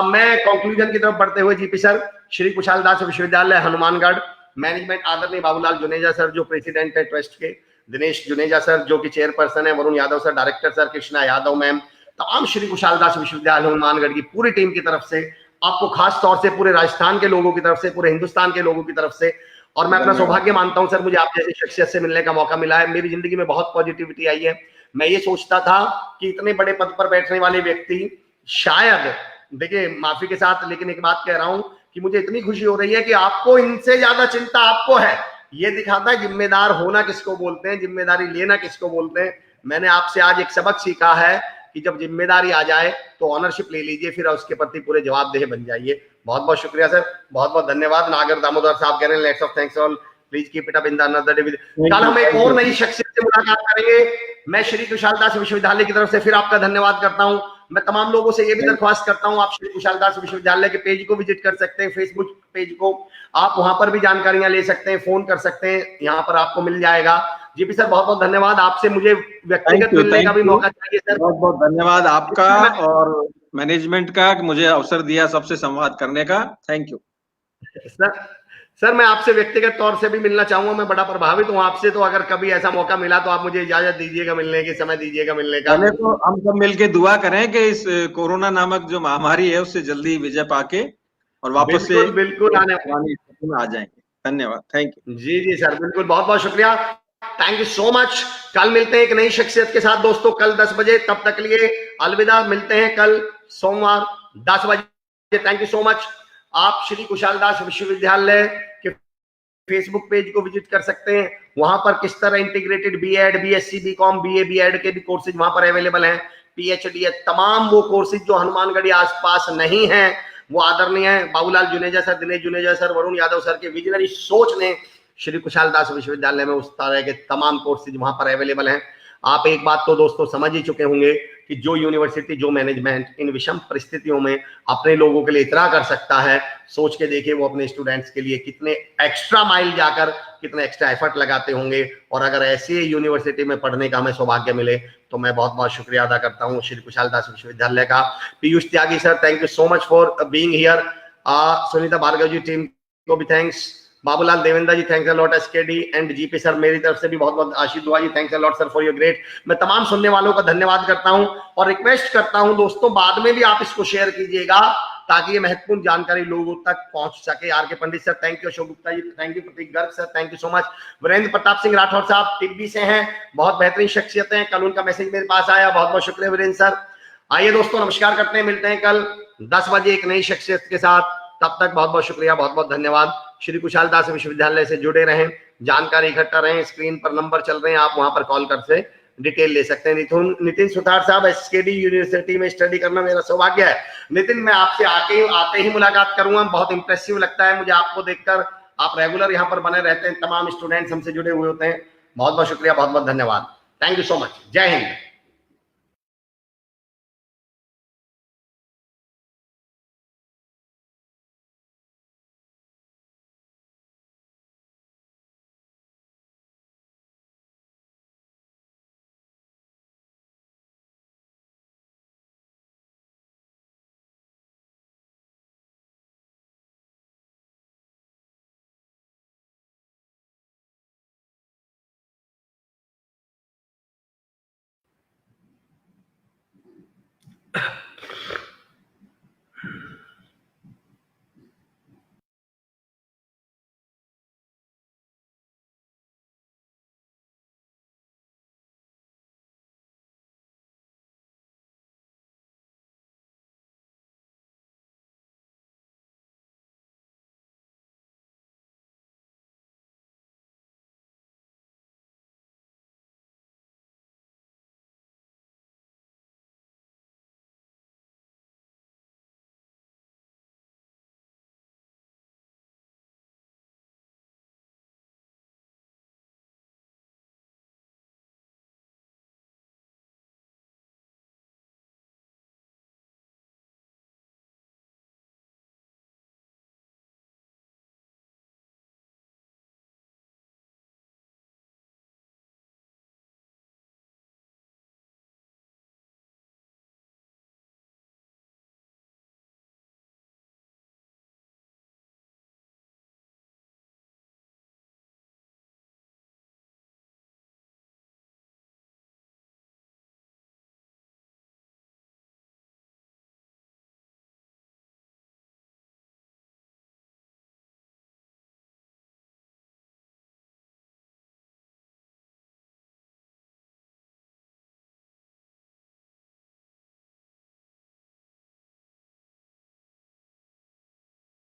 मैं कंक्लूजन की तरफ बढ़ते हुए जीपी सर, श्री कुशाल दास विश्वविद्यालय हनुमानगढ़ मैनेजमेंट आदरणीय बाबूलाल जुनेजा सर जो प्रेसिडेंट है ट्रस्ट के, दिनेश जुनेजा सर जो कि चेयरपर्सन है, Varun Yadav sir director sir, Krishna Yadav ma'am, तमाम श्री कुशाल दास विश्वविद्यालय हनुमानगढ़ की पूरी टीम की तरफ से आपको, खास तौर से पूरे राजस्थान के लोगों की तरफ से, पूरे हिंदुस्तान के लोगों की तरफ से, और मैं अपना सौभाग्य मानता हूं सर मुझे आप जैसी शख्सियत से मिलने का मौका मिला है। मेरी जिंदगी में बहुत पॉजिटिविटी आई है। मैं ये सोचता था कि इतने बड़े पद पर बैठने वाले व्यक्ति शायद, देखिए माफी के साथ लेकिन एक बात कह रहा हूं कि मुझे इतनी खुशी हो रही है कि आपको इनसे ज्यादा चिंता आपको है। ये दिखाता है जिम्मेदार होना किसको बोलते हैं, जिम्मेदारी लेना किसको बोलते हैं। मैंने आपसे आज एक सबक सीखा है कि जब जिम्मेदारी आ जाए तो ऑनरशिप ले लीजिए, फिर उसके प्रति पूरे जवाबदेह बन जाइए। बहुत बहुत शुक्रिया सर, बहुत बहुत धन्यवाद। नागर दामोदर साहब कह रहे हैं let's of thanks all, please keep it up in the another day. कल हम एक और नई शख्सियत से मुलाकात करेंगे। मैं श्री कुशाल दास विश्वविद्यालय की तरफ से फिर आपका धन्यवाद करता हूं। मैं तमाम लोगों से ये भी दरख्वास्त करता हूं, आप श्री कुशाल दास विश्वविद्यालय के पेज को विजिट कर सकते हैं, फेसबुक पेज को, आप वहां पर भी जानकारियां ले सकते हैं, फोन कर सकते हैं, यहाँ पर आपको मिल जाएगा। जीपी सर बहुत बहुत धन्यवाद, आपसे मुझे व्यक्तिगत मिलने का भी मौका चाहिए सर। बहुत बहुत धन्यवाद आपका और मैनेजमेंट का कि मुझे अवसर दिया सबसे संवाद करने का। थैंक यू सर मैं आपसे व्यक्तिगत तौर से भी मिलना चाहूंगा, मैं बड़ा प्रभावित हूं आपसे, तो अगर कभी ऐसा मौका मिला तो आप मुझे इजाजत दीजिएगा मिलने की, समय दीजिएगा मिलने का। पहले तो हम सब मिलके दुआ करें कि इस कोरोना नामक जो महामारी है उससे जल्दी विजय पाके और वापस से बिल्कुल आने स्थिति में आ जाएंगे। धन्यवाद, थैंक यू। जी सर, बिल्कुल, बहुत बहुत शुक्रिया, थैंक यू सो मच। कल मिलते हैं एक नई शख्सियत के साथ दोस्तों, कल 10 बजे, तब तक के लिए अलविदा। मिलते हैं कल सोमवार 10 बजे। Thank you so much. आप श्री कुशाल दास विश्वविद्यालय के फेसबुक पेज को विजिट कर सकते हैं, वहां पर किस तरह integrated B Ed, BSc, BCom, BA, B Ed के भी कोर्सेज वहां पर अवेलेबल हैं, पीएचडी है, तमाम वो कोर्सेज जो हनुमानगढ़ी आसपास नहीं है, वो आदरणीय है Babulal Juneja sir, Dinesh Juneja sir, Varun Yadav sir के विजनरी सोच ने श्री कुशाल दास विश्वविद्यालय में उस तरह के तमाम कोर्सेज वहां पर अवेलेबल हैं। आप एक बात तो दोस्तों समझ ही चुके होंगे कि जो यूनिवर्सिटी, जो मैनेजमेंट इन विषम परिस्थितियों में अपने लोगों के लिए इतना कर सकता है, सोच के देखिए वो अपने स्टूडेंट्स के लिए कितने एक्स्ट्रा माइल जाकर कितने एक्स्ट्रा एफर्ट लगाते होंगे। और अगर ऐसी यूनिवर्सिटी में पढ़ने का हमें सौभाग्य मिले तो मैं बहुत बहुत शुक्रिया अदा करता हूँ श्री कुशाल दास विश्वविद्यालय का। Piyush Tyagi sir, thank you so much for being here. Sunita Bhargava ji, team को भी thanks. Babulal Devendra ji, thanks a lot. SKD and GP sir, मेरी तरफ से भी बहुत बहुत। Ashish Dua ji, thanks a lot sir for your great. मैं तमाम सुनने वालों का धन्यवाद करता हूं और रिक्वेस्ट करता हूं दोस्तों, बाद में भी आप इसको शेयर कीजिएगा ताकि ये महत्वपूर्ण जानकारी लोगों तक पहुंच सके। R K Pandit sir, thank you. Ashok Gupta ji, thank you. Prateek Garg sir, thank you so much. Virendra Pratap Singh Rathore साहब टिब्बी से हैं, बहुत बेहतरीन शख्सियत हैं, कल उनका मैसेज मेरे पास आया, बहुत बहुत शुक्रिया वीरेंद्र सर। आइए दोस्तों, नमस्कार करते हैं, मिलते हैं कल 10 बजे एक नई शख्सियत के साथ। तब तक बहुत बहुत शुक्रिया, बहुत बहुत धन्यवाद। श्री कुशाल दास विश्वविद्यालय से जुड़े रहें, जानकारी इकट्ठा रहें, स्क्रीन पर नंबर चल रहे हैं, आप वहां पर कॉल कर से डिटेल ले सकते हैं। नितिन सुतार साहब, एसकेडी यूनिवर्सिटी में स्टडी करना मेरा सौभाग्य है। नितिन, मैं आपसे आते ही मुलाकात करूंगा, बहुत इंप्रेसिव लगता है मुझे आपको देखकर, आप रेगुलर यहाँ पर बने रहते हैं, तमाम स्टूडेंट्स हमसे जुड़े हुए होते हैं। बहुत बहुत शुक्रिया, बहुत बहुत धन्यवाद, थैंक यू सो मच, जय हिंद।